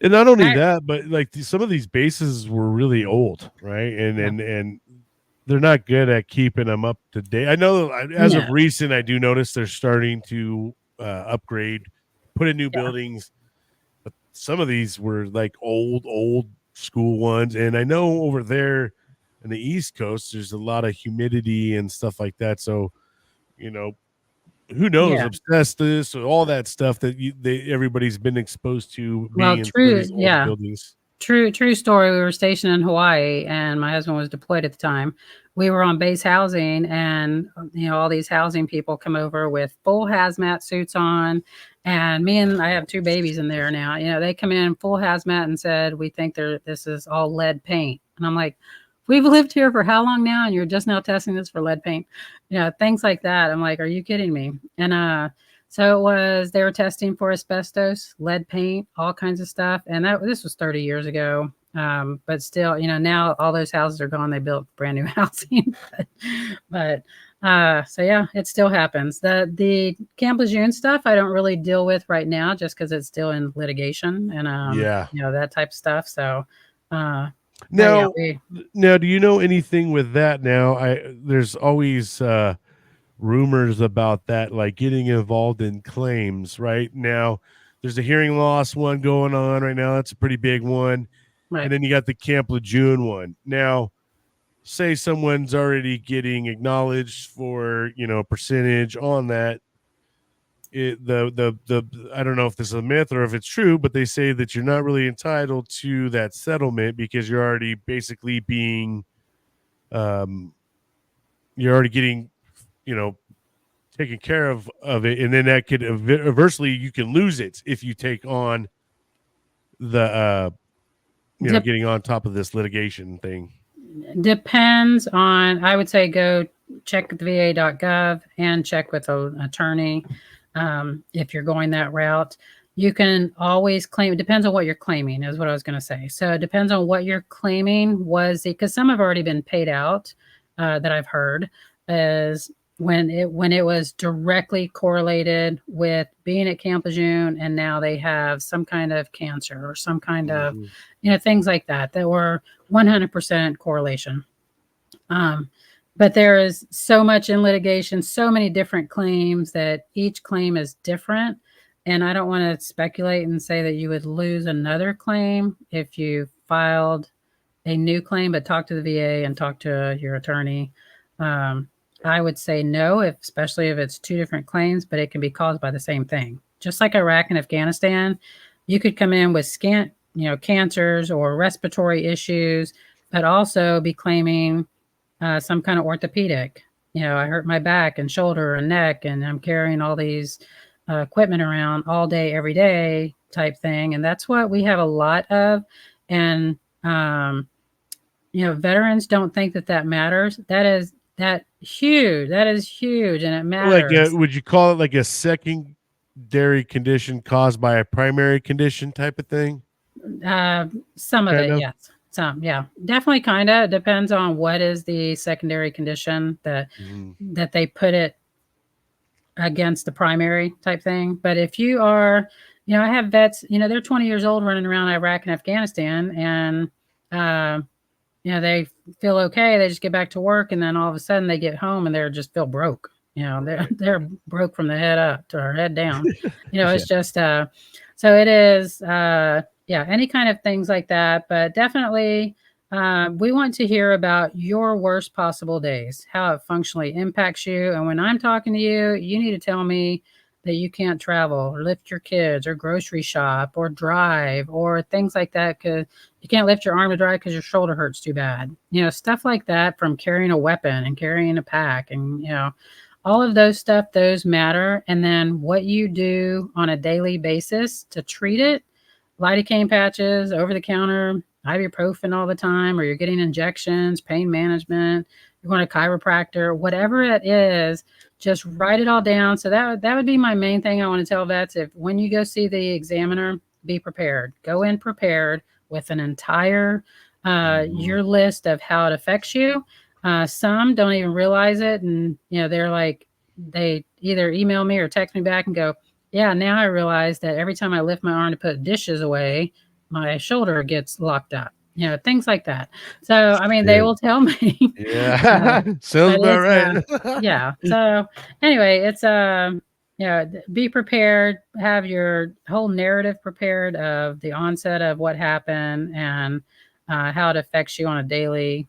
S1: not only
S3: I,
S1: that, but like some of these bases were really old, right? And
S3: yeah,
S1: and they're not good at keeping them up to date. I know as
S3: no,
S1: of recent, I do notice they're starting to upgrade, put in new
S3: yeah,
S1: buildings, but some of these were like old school ones. And I know over there in the East Coast, there's a lot of humidity and stuff like that. So, you know, who knows,
S3: Yeah.
S1: asbestos or all that stuff that everybody's been exposed to
S3: Well,
S1: being in some of
S3: true.
S1: these old
S3: Yeah.
S1: buildings.
S3: True story. We were stationed in Hawaii, and my husband was deployed at the time. We were on base housing, and all these housing people come over with full hazmat suits on, and I have two babies in there now. They come in full hazmat and said, "We think this is all lead paint," and I'm like, "We've lived here for how long now, and you're just now testing this for lead paint?" Things like that. I'm like, "Are you kidding me?" And so they were testing for asbestos, lead paint, all kinds of stuff. And this was 30 years ago. But still, now all those houses are gone. They built brand new housing. So yeah, it still happens. The Camp Lejeune stuff I don't really deal with right now just because it's still in litigation and
S1: Yeah.
S3: that type of stuff. So
S1: Now,
S3: yeah,
S1: now, do you know anything with that? Now, there's always rumors about that, like getting involved in claims. Right now, there's a hearing loss one going on right now. That's a pretty big one,
S3: right.
S1: and then you got the Camp Lejeune one. Now, say someone's already getting acknowledged for a percentage on that. The I don't know if this is a myth or if it's true, but they say that you're not really entitled to that settlement because you're already basically being um you're already getting you know taken care of it, and then that could adversely you can lose it if you take on the
S3: Dep-
S1: getting on top of this litigation thing.
S3: Depends on, I would say go check the va.gov and check with an attorney if you're going that route. You can always claim, it depends on what you're claiming, is what I was going to say. So it depends on what you're claiming because some have already been paid out that I've heard, is when it was directly correlated with being at Camp Lejeune, and now they have some kind of cancer or some kind of things like that were 100% correlation. But there is so much in litigation, so many different claims that each claim is different. And I don't want to speculate and say that you would lose another claim if you filed a new claim, but talk to the VA and talk to your attorney. I would say no, especially if it's two different claims, but it can be caused by the same thing. Just like Iraq and Afghanistan, you could come in with cancers or respiratory issues, but also be claiming some kind of orthopedic. I hurt my back and shoulder and neck, and I'm carrying all these equipment around all day, every day type thing. And that's what we have a lot of. And, veterans don't think that matters. That is huge. That is huge. And it matters.
S1: Would you call it like a secondary condition caused by a primary condition type of thing?
S3: Some of
S1: Kind
S3: it,
S1: of?
S3: yes. Some, yeah, definitely. Kind of depends on what is the secondary condition that they put it against the primary type thing. But if you are, I have vets, they're 20 years old running around Iraq and Afghanistan, and they feel okay. They just get back to work, and then all of a sudden they get home and they're just feel broke. They're broke from the head up to our head down. It's just so it is. Any kind of things like that. But definitely, we want to hear about your worst possible days, how it functionally impacts you. And when I'm talking to you, you need to tell me that you can't travel or lift your kids or grocery shop or drive or things like that, because you can't lift your arm to drive because your shoulder hurts too bad. Stuff like that, from carrying a weapon and carrying a pack, and all of those stuff, those matter. And then what you do on a daily basis to treat it, lidocaine patches, over the counter, ibuprofen all the time, or you're getting injections, pain management, you're going to chiropractor, whatever it is, just write it all down. So that would be my main thing I want to tell vets. If when you go see the examiner, be prepared. Go in prepared with an entire your list of how it affects you. Some don't even realize it, and they're like, they either email me or text me back and go, yeah, now I realize that every time I lift my arm to put dishes away, my shoulder gets locked up. Things like that. So, I mean, they will tell me.
S1: Yeah. Sounds about right.
S3: Yeah. So anyway, it's be prepared, have your whole narrative prepared of the onset of what happened and how it affects you on a daily,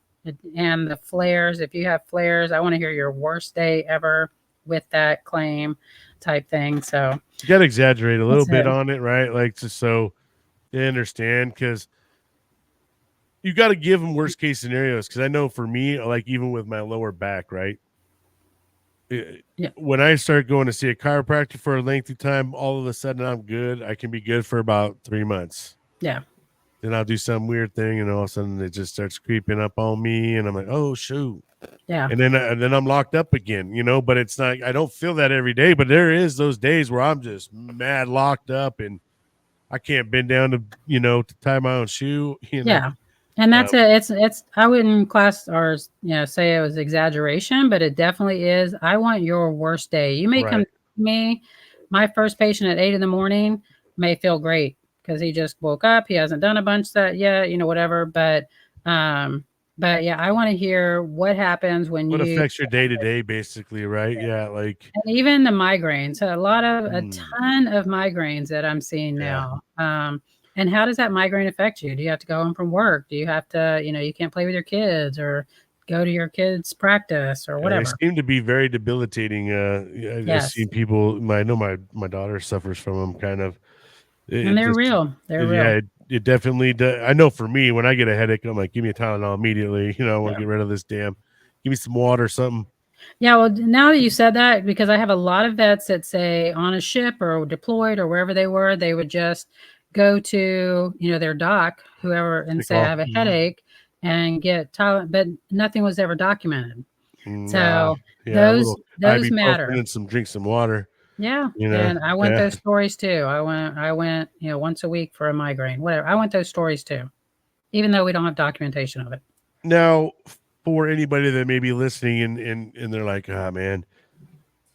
S3: and the flares. If you have flares, I want to hear your worst day ever with that claim type thing. So
S1: you got to exaggerate a little
S3: that's
S1: bit
S3: it.
S1: on it, right? Like, just so they understand, because you got to give them worst case scenarios. Because I know for me, like even with my lower back, right?
S3: Yeah.
S1: When I start going to see a chiropractor for a lengthy time, all of a sudden I'm good. I can be good for about 3 months.
S3: Yeah.
S1: Then I'll do some weird thing, and all of a sudden it just starts creeping up on me, and I'm like, oh shoot.
S3: Yeah.
S1: And then I'm locked up again, but it's not, I don't feel that every day, but there is those days where I'm just mad locked up and I can't bend down to tie my own shoe.
S3: Yeah. And
S1: Um,
S3: that's it. It's I wouldn't class or say it was exaggeration, but it definitely is. I want your worst day. You may come
S1: right.
S3: to me, my first patient at 8 in the morning may feel great because he just woke up. He hasn't done a bunch that yet, whatever. But yeah, I want to hear what happens when
S1: What
S3: you,
S1: affects your day to day, basically, right? Yeah, like,
S3: and even the migraines, a
S1: mm,
S3: ton of migraines that I'm seeing
S1: yeah.
S3: now. And how does that migraine affect you? Do you have to go home from work? Do you have to, you can't play with your kids or go to your kids' practice or
S1: They
S3: whatever?
S1: seem to be very debilitating. I've
S3: Yes.
S1: seen people. I know my daughter suffers from them. Kind of.
S3: And
S1: It
S3: they're
S1: just,
S3: real. They're
S1: yeah.
S3: real.
S1: It definitely does. I know for me, when I get a headache, I'm like, give me a Tylenol immediately. I want
S3: Yeah.
S1: to get rid of this damn. Give me some water, or something.
S3: Yeah, well, now that you said that, because I have a lot of vets that say on a ship or deployed or wherever they were, they would just go to, their doc, whoever, and
S1: Take
S3: say, I
S1: off.
S3: have a headache and get Tylenol, but nothing was ever documented.
S1: Nah,
S3: So
S1: yeah, a
S3: those
S1: little
S3: those
S1: ibuprofen
S3: matter.
S1: and drink some water.
S3: Yeah, and I want
S1: Yeah.
S3: those stories too. I went, once a week for a migraine, whatever. I want those stories too, even though we don't have documentation of it.
S1: Now, for anybody that may be listening and they're like, ah, man,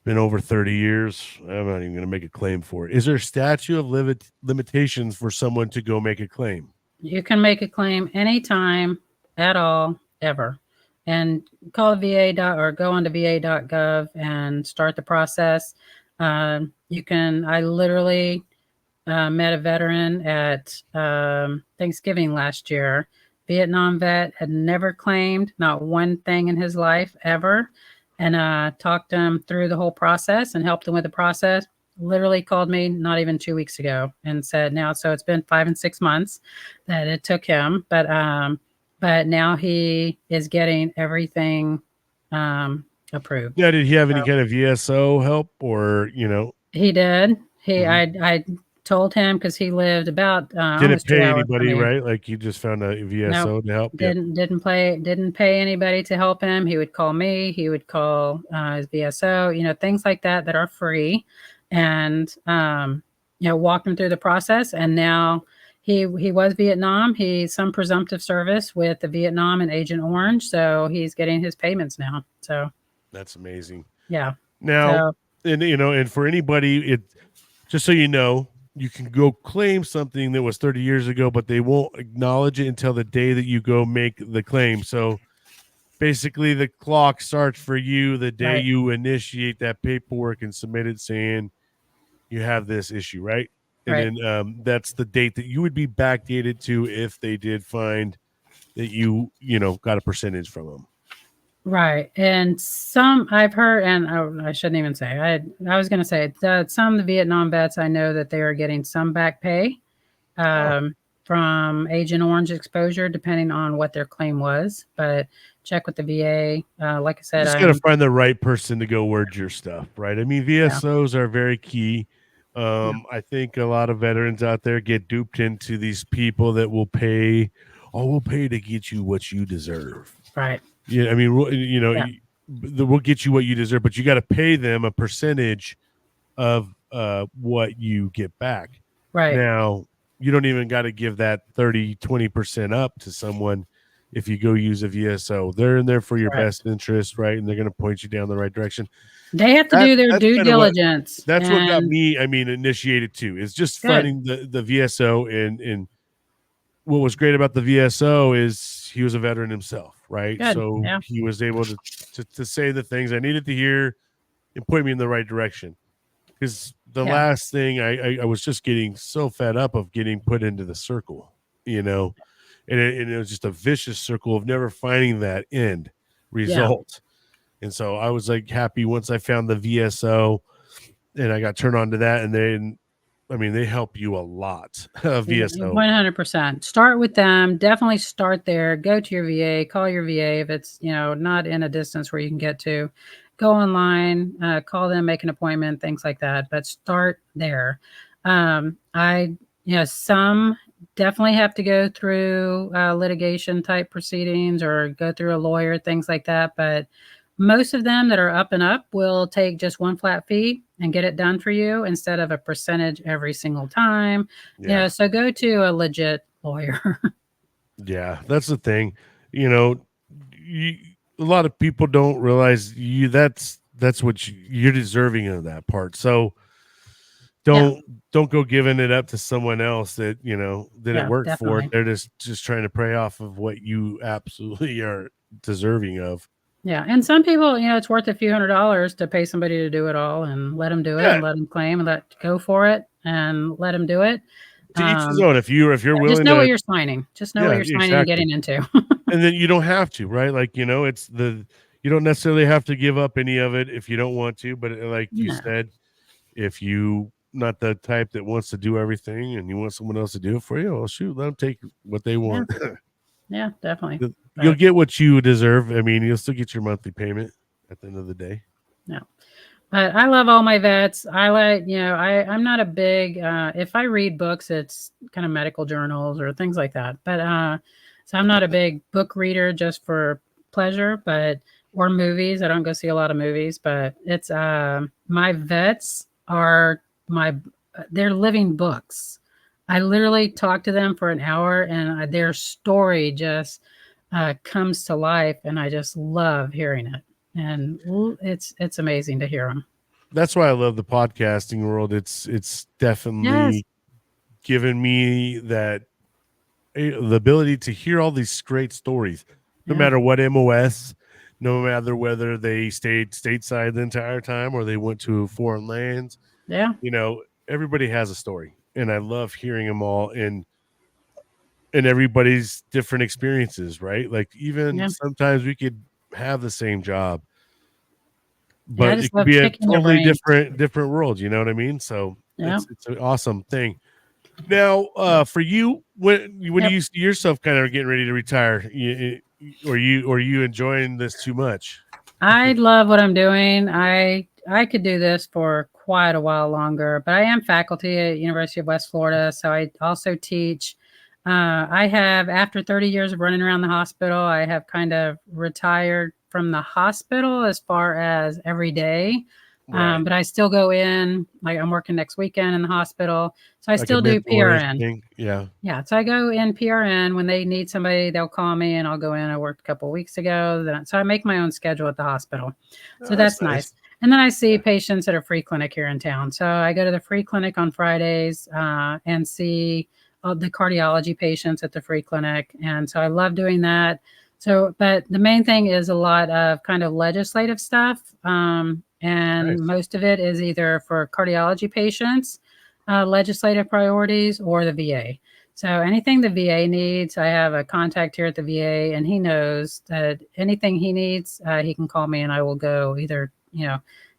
S1: been over 30 years. I'm not even going to make a claim for it. Is there a statute of limitations for someone to go make a claim?
S3: You can make a claim anytime at all, ever. And call VA or go onto va.gov and start the process. I literally met a veteran at Thanksgiving last year. Vietnam vet, had never claimed not one thing in his life ever, and talked him through the whole process and helped him with the process. Literally called me not even 2 weeks ago and said now, so it's been 5 and 6 months that it took him, but now he is getting everything approved.
S1: Yeah, did he have
S3: So
S1: any kind of VSO help, or
S3: he did.
S1: mhm.
S3: I told him because he lived about
S1: Didn't
S3: almost two
S1: pay
S3: hours from
S1: anybody,
S3: me.
S1: right? Like, you just found a
S3: No,
S1: VSO to help? Yep.
S3: didn't pay anybody to help him. He would call me. He would call his VSO. Things like that are free, and walk him through the process. And now he was Vietnam. He's some presumptive service with the Vietnam and Agent Orange, so he's getting his payments now. So
S1: That's amazing.
S3: yeah.
S1: Now,
S3: So
S1: and for anybody, just so you can go claim something that was 30 years ago, but they won't acknowledge it until the day that you go make the claim. So basically, the clock starts for you the day
S3: right,
S1: you initiate that paperwork and submit it saying you have this issue, right? And
S3: right.
S1: then that's the date that you would be backdated to if they did find that you got a percentage from them.
S3: Right. And some I've heard, and I shouldn't even say, I was going to say that some of the Vietnam vets, I know that they are getting some back pay
S1: Oh,
S3: from Agent Orange exposure, depending on what their claim was. But check with the VA. Like I
S1: you
S3: said,
S1: just got to find the right person to go word your stuff, right? I mean,
S3: yeah,
S1: VSOs are very key.
S3: yeah,
S1: I think a lot of veterans out there get duped into these people that will pay. Oh, we'll pay to get you what you deserve.
S3: right.
S1: Yeah, I mean,
S3: Yeah,
S1: we'll get you what you deserve, but you got to pay them a percentage of what you get back.
S3: right,
S1: Now, you don't even got to give that 20% up to someone if you go use a VSO. They're in there for your
S3: correct.
S1: best interest, right? And they're going to point you down the right direction.
S3: They have to
S1: That
S3: do their
S1: that's
S3: due
S1: kind of what
S3: diligence.
S1: that's what got
S3: And
S1: me, initiated too. Is just
S3: good,
S1: finding the VSO, and what was great about the VSO is he was a veteran himself, right?
S3: good.
S1: So
S3: Yeah,
S1: he was able to say the things I needed to hear and point me in the right direction. because the
S3: Yeah.
S1: last thing I was just getting so fed up of getting put into the circle, you know, and it was just a vicious circle of never finding that end
S3: Yeah.
S1: result. And so I was like happy once I found the VSO and I got turned on to that. And then, I mean, they help you a lot. VSO.
S3: 100%. Start with them. Definitely start there. Go to your VA. Call your VA if it's not in a distance where you can get to. Go online. Call them. Make an appointment. Things like that. But start there. Some definitely have to go through litigation type proceedings or go through a lawyer. Things like that. But most of them that are up and up will take just one flat fee and get it done for you instead of a percentage every single time.
S1: Yeah.
S3: So go to a legit lawyer.
S1: Yeah. That's the thing. You know, a lot of people don't realize that's what you're deserving of that part. So
S3: Yeah.
S1: don't go giving it up to someone else that didn't
S3: Yeah,
S1: work for it.
S3: definitely.
S1: They're just trying to prey off of what you absolutely are deserving of.
S3: Yeah. And some people, it's worth a few $100s to pay somebody to do it all and let them do it
S1: Yeah,
S3: and let them claim and go for it and let them do it.
S1: to each his
S3: Um,
S1: own. If you're
S3: just
S1: willing
S3: know what
S1: to,
S3: you're signing. Just know what
S1: yeah,
S3: you're signing and
S1: exactly.
S3: getting into.
S1: And then you don't have to, right? Like you don't necessarily have to give up any of it if you don't want to. But like you
S3: No.
S1: said, if you not the type that wants to do everything and you want someone else to do it for you, well, shoot, let them take what they
S3: Yeah.
S1: want.
S3: Yeah, definitely.
S1: You'll
S3: But
S1: get what you deserve. I mean, you'll still get your monthly payment at the end of the day.
S3: no. But I love all my vets. I'm not a big, if I read books, it's kind of medical journals or things like that. But so I'm not a big book reader just for pleasure, or movies. I don't go see a lot of movies, but it's, my vets are they're living books. I literally talk to them for an hour and their story just comes to life. And I just love hearing it. And it's amazing to hear them.
S1: That's why I love the podcasting world. It's
S3: Yes.
S1: definitely given me the ability to hear all these great stories, no
S3: Yeah.
S1: matter what MOS, no matter whether they stayed stateside the entire time or they went to foreign lands.
S3: Yeah.
S1: Everybody has a story, and I love hearing them all and everybody's different experiences, right? Like even
S3: Yeah.
S1: sometimes we could have the same job,
S3: Yeah. I
S1: but it
S3: just
S1: could
S3: love
S1: be a
S3: picking their
S1: totally
S3: brains.
S1: different world. You know what I mean? So
S3: Yeah.
S1: it's an awesome thing. Now, for you, when
S3: Yep.
S1: you see yourself kind of getting ready to retire, or you enjoying this too much?
S3: I love what I'm doing. I could do this for quite a while longer, but I am faculty at University of West Florida, so I also teach. I have, after 30 years of running around the hospital, I have kind of retired from the hospital as far as every day.
S1: Right,
S3: But I still go in, like I'm working next weekend in the hospital, so I
S1: like a
S3: still do
S1: mentor-ish
S3: PRN.
S1: thing. Yeah.
S3: Yeah, so I go in PRN when they need somebody, they'll call me and I'll go in. I worked a couple of weeks ago, so I make my own schedule at the hospital. So
S1: Oh, that's
S3: that's
S1: nice.
S3: nice. And then I see
S1: Yeah.
S3: patients at a free clinic here in town. So I go to the free clinic on Fridays and see the cardiology patients at the free clinic. And so I love doing that. So, but the main thing is a lot of kind of legislative stuff. And
S1: Nice.
S3: most of it is either for cardiology patients, legislative priorities, or the VA. So anything the VA needs, I have a contact here at the VA, and he knows that anything he needs, he can call me, and I will go either,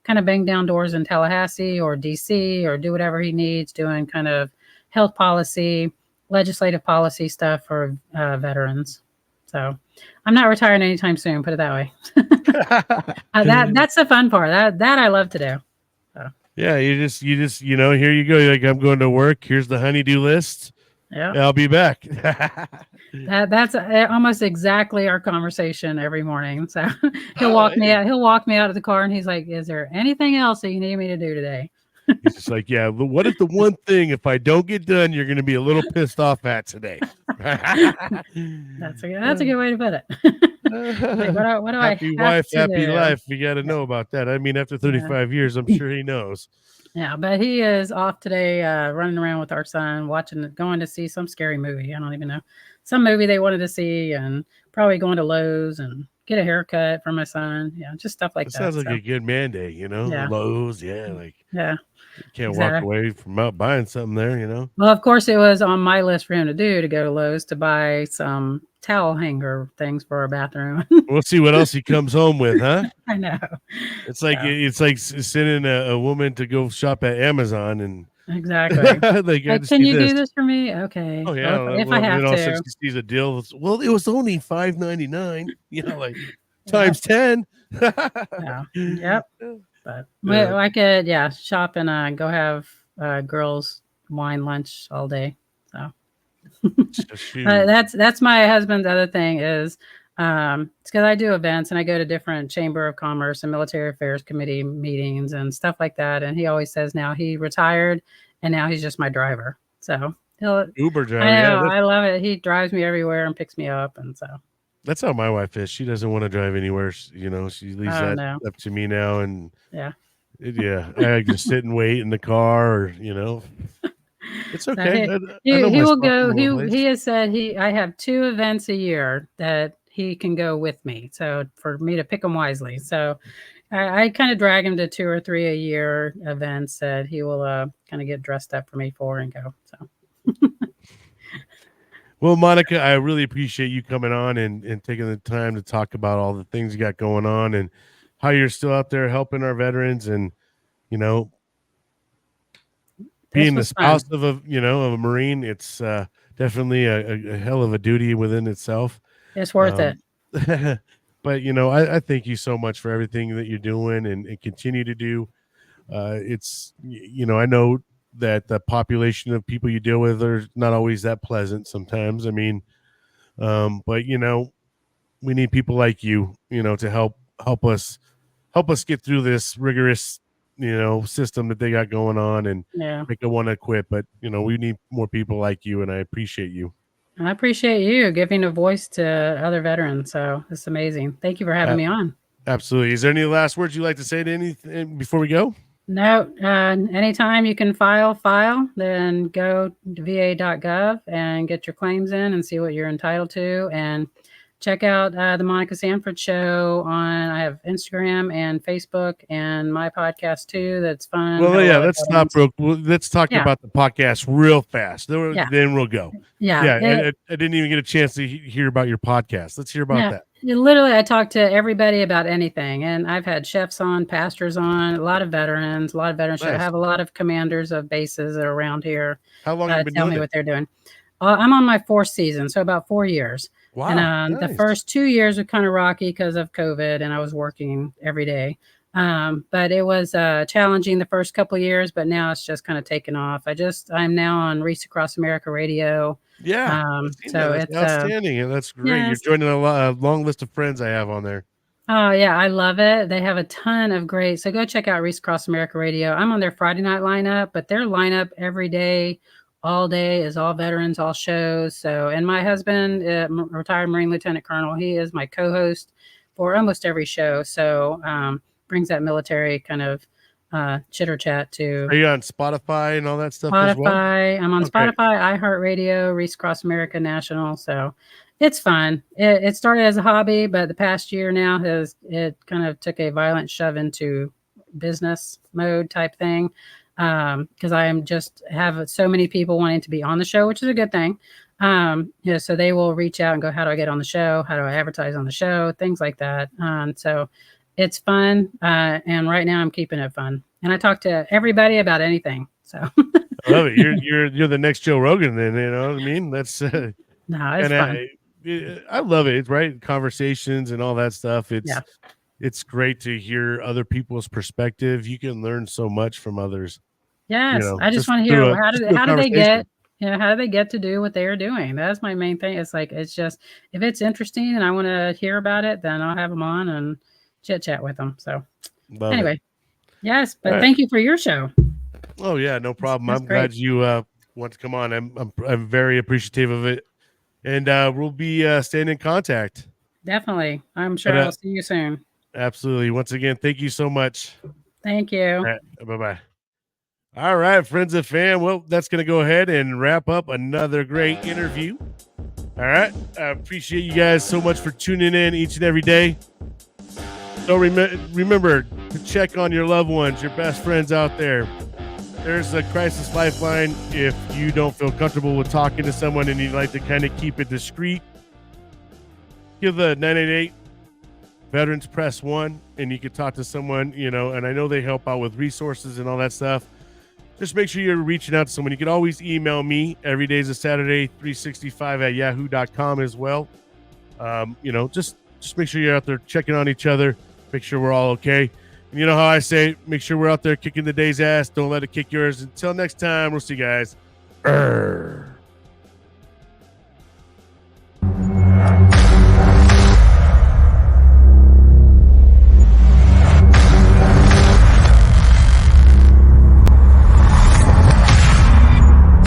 S3: kind of bang down doors in Tallahassee or DC or do whatever he needs, doing kind of health policy, legislative policy stuff for veterans. So I'm not retiring anytime soon. Put it that way. That's the fun part. That I love to do. So,
S1: Yeah, you just here you go. You're like, I'm going to work. Here's the honeydew list.
S3: yeah.
S1: I'll be back.
S3: That's almost exactly our conversation every morning. So he'll
S1: Oh,
S3: walk me
S1: hey.
S3: out. He'll walk me out of the car, and he's like, "Is there anything else that you need me to do today?"
S1: He's just like, yeah. But what if the one thing, if I don't get done, you're going to be a little pissed off at today?
S3: That's a good way to put it. Like, what do I
S1: Happy
S3: have
S1: wife,
S3: to
S1: happy
S3: do?
S1: life. You got to
S3: Yeah,
S1: know about that. I mean, after
S3: yeah,
S1: 35 years, I'm sure he knows.
S3: yeah. But he is off today, running around with our son, going to see some scary movie. I don't even know, some movie they wanted to see, and probably going to Lowe's and get a haircut for my son. Yeah, just stuff like
S1: That
S3: that.
S1: sounds like a good man day,
S3: Yeah,
S1: Lowe's, yeah, like
S3: yeah,
S1: you can't walk
S3: exactly.
S1: away from out buying something there.
S3: Well, of course, it was on my list for him to do to go to Lowe's to buy some towel hanger things for our bathroom.
S1: We'll see what else he comes home with, huh?
S3: I know.
S1: It's like
S3: So,
S1: sending a woman to go shop at Amazon and
S3: exactly.
S1: like, "I
S3: Like,
S1: just
S3: can
S1: need
S3: you do
S1: this."
S3: this for me? Okay.
S1: Oh,
S3: Well,
S1: yeah,
S3: if I
S1: then
S3: have
S1: all of a sudden
S3: to.
S1: she sees a deal, "Well, it was only $5.99." Like,
S3: Yep.
S1: times 10.
S3: Yeah. Yep. But
S1: Yeah,
S3: I could, yeah, shop and go have girls wine lunch all day. So
S1: shoot.
S3: that's my husband's other thing is it's because I do events and I go to different chamber of commerce and military affairs committee meetings and stuff like that. And he always says now he retired and now he's just my driver. So
S1: Uber
S3: I
S1: driver, yeah,
S3: know I love it. He drives me everywhere and picks me up, and so
S1: that's how my wife is. She doesn't wanna drive anywhere, she leaves
S3: oh
S1: that
S3: no,
S1: up to me now, and
S3: yeah.
S1: yeah, I just sit and wait in the car or. It's
S3: So
S1: okay. I
S3: he
S1: know
S3: he will
S1: myself in
S3: go.
S1: a lot of ways.
S3: He has said I have 2 events a year that he can go with me. So for me to pick them wisely. So I kind of drag him to 2 or 3 a year events that he will kind of get dressed up for me for and go. So
S1: Well, Monica, I really appreciate you coming on and taking the time to talk about all the things you got going on and how you're still out there helping our veterans and, you know,
S3: this
S1: being the
S3: was
S1: spouse
S3: fun.
S1: of a Marine. It's definitely a hell of a duty within itself.
S3: It's worth it.
S1: Um, but, I thank you so much for everything that you're doing and continue to do. I know that the population of people you deal with are not always that pleasant sometimes. I mean, but we need people like you to help us get through this rigorous, system that they got going on and
S3: Yeah.
S1: make it want to quit. But we need more people like you, and I appreciate you.
S3: I appreciate you giving a voice to other veterans. So it's amazing. Thank you for having
S1: Uh,
S3: me on.
S1: Absolutely. Is there any last words you'd like to say to anything before we go?
S3: No, anytime you can file, then go to va.gov and get your claims in and see what you're entitled to. And check out the Monica Sanford show on, I have Instagram and Facebook and my podcast too. That's fun.
S1: Well,
S3: Have a
S1: yeah,
S3: lot of
S1: let's stop
S3: veterans.
S1: let's talk
S3: Yeah.
S1: about the podcast real fast.
S3: Yeah.
S1: Then we'll go.
S3: Yeah.
S1: Yeah, I didn't even get a chance to hear about your podcast. Let's hear about
S3: Yeah,
S1: that.
S3: literally, I talk to everybody about anything, and I've had chefs on, pastors on, a lot of veterans. A lot of veterans should
S1: Nice.
S3: have a lot of commanders of bases that are around here.
S1: How long have you been
S3: Tell
S1: doing
S3: me
S1: it?
S3: what they're doing. I'm on my 4th season, so about 4 years. And
S1: Wow,
S3: the
S1: nice.
S3: first 2 years were kind of rocky because of COVID, and I was working every day. But it was challenging the first couple of years, but now it's just kind of taken off. I'm now on Reach Across America Radio.
S1: Yeah, I've seen that.
S3: So
S1: That's
S3: it's
S1: outstanding, and that's great. You're
S3: yes.
S1: joining a long list of friends I have on there.
S3: Oh, yeah, I love it. They have a ton of great so go check out Reese Across America Radio. I'm on their Friday night lineup, but their lineup every day, all day is all veterans, all shows. So, and my husband, retired Marine Lieutenant Colonel, he is my co-host for almost every show. So, brings that military kind of chitter chat to
S1: Are you on Spotify and all that stuff as well?
S3: Spotify. I'm on
S1: Okay.
S3: Spotify, iHeartRadio, Reese Cross America National. So it's fun. It started as a hobby, but the past year now it kind of took a violent shove into business mode type thing. Because I am just have so many people wanting to be on the show, which is a good thing. So they will reach out and go, how do I get on the show? How do I advertise on the show? Things like that. So it's fun. And right now I'm keeping it fun. And I talk to everybody about anything. So
S1: I love it. You're the next Joe Rogan, then you know what I mean. That's
S3: no, it's
S1: and
S3: fun.
S1: I love it. Right, conversations and all that stuff.
S3: Yeah.
S1: It's great to hear other people's perspective. You can learn so much from others.
S3: Yes. I just
S1: Just
S3: want to
S1: through
S3: hear
S1: a just through a
S3: how do they
S1: conversation.
S3: get how do they get to do what they are doing? That's my main thing. It's like it's just if it's interesting and I want to hear about it, then I'll have them on and chit chat with them. So
S1: Love it.
S3: anyway, yes,
S1: All
S3: but
S1: right.
S3: thank you for your show.
S1: Oh yeah, no problem.
S3: That's
S1: I'm
S3: great.
S1: glad you want to come on. I'm very appreciative of it, and we'll be staying in contact.
S3: Definitely. I'm
S1: But
S3: sure I'll see you soon.
S1: absolutely. Once again, thank you so much.
S3: Thank you.
S1: All right, bye-bye. All right, friends and fam. Well, that's going to go ahead and wrap up another great interview. All right. I appreciate you guys so much for tuning in each and every day. So remember to check on your loved ones, your best friends out there. There's a crisis lifeline if you don't feel comfortable with talking to someone and you'd like to kind of keep it discreet. Give the 988 Veterans Press 1 and you can talk to someone, and I know they help out with resources and all that stuff. Just make sure you're reaching out to someone. You can always email me every day is a Saturday, 365 at yahoo.com as well. Just make sure you're out there checking on each other. Make sure we're all okay. And you know how I say, make sure we're out there kicking the day's ass. Don't let it kick yours. Until next time, we'll see you guys.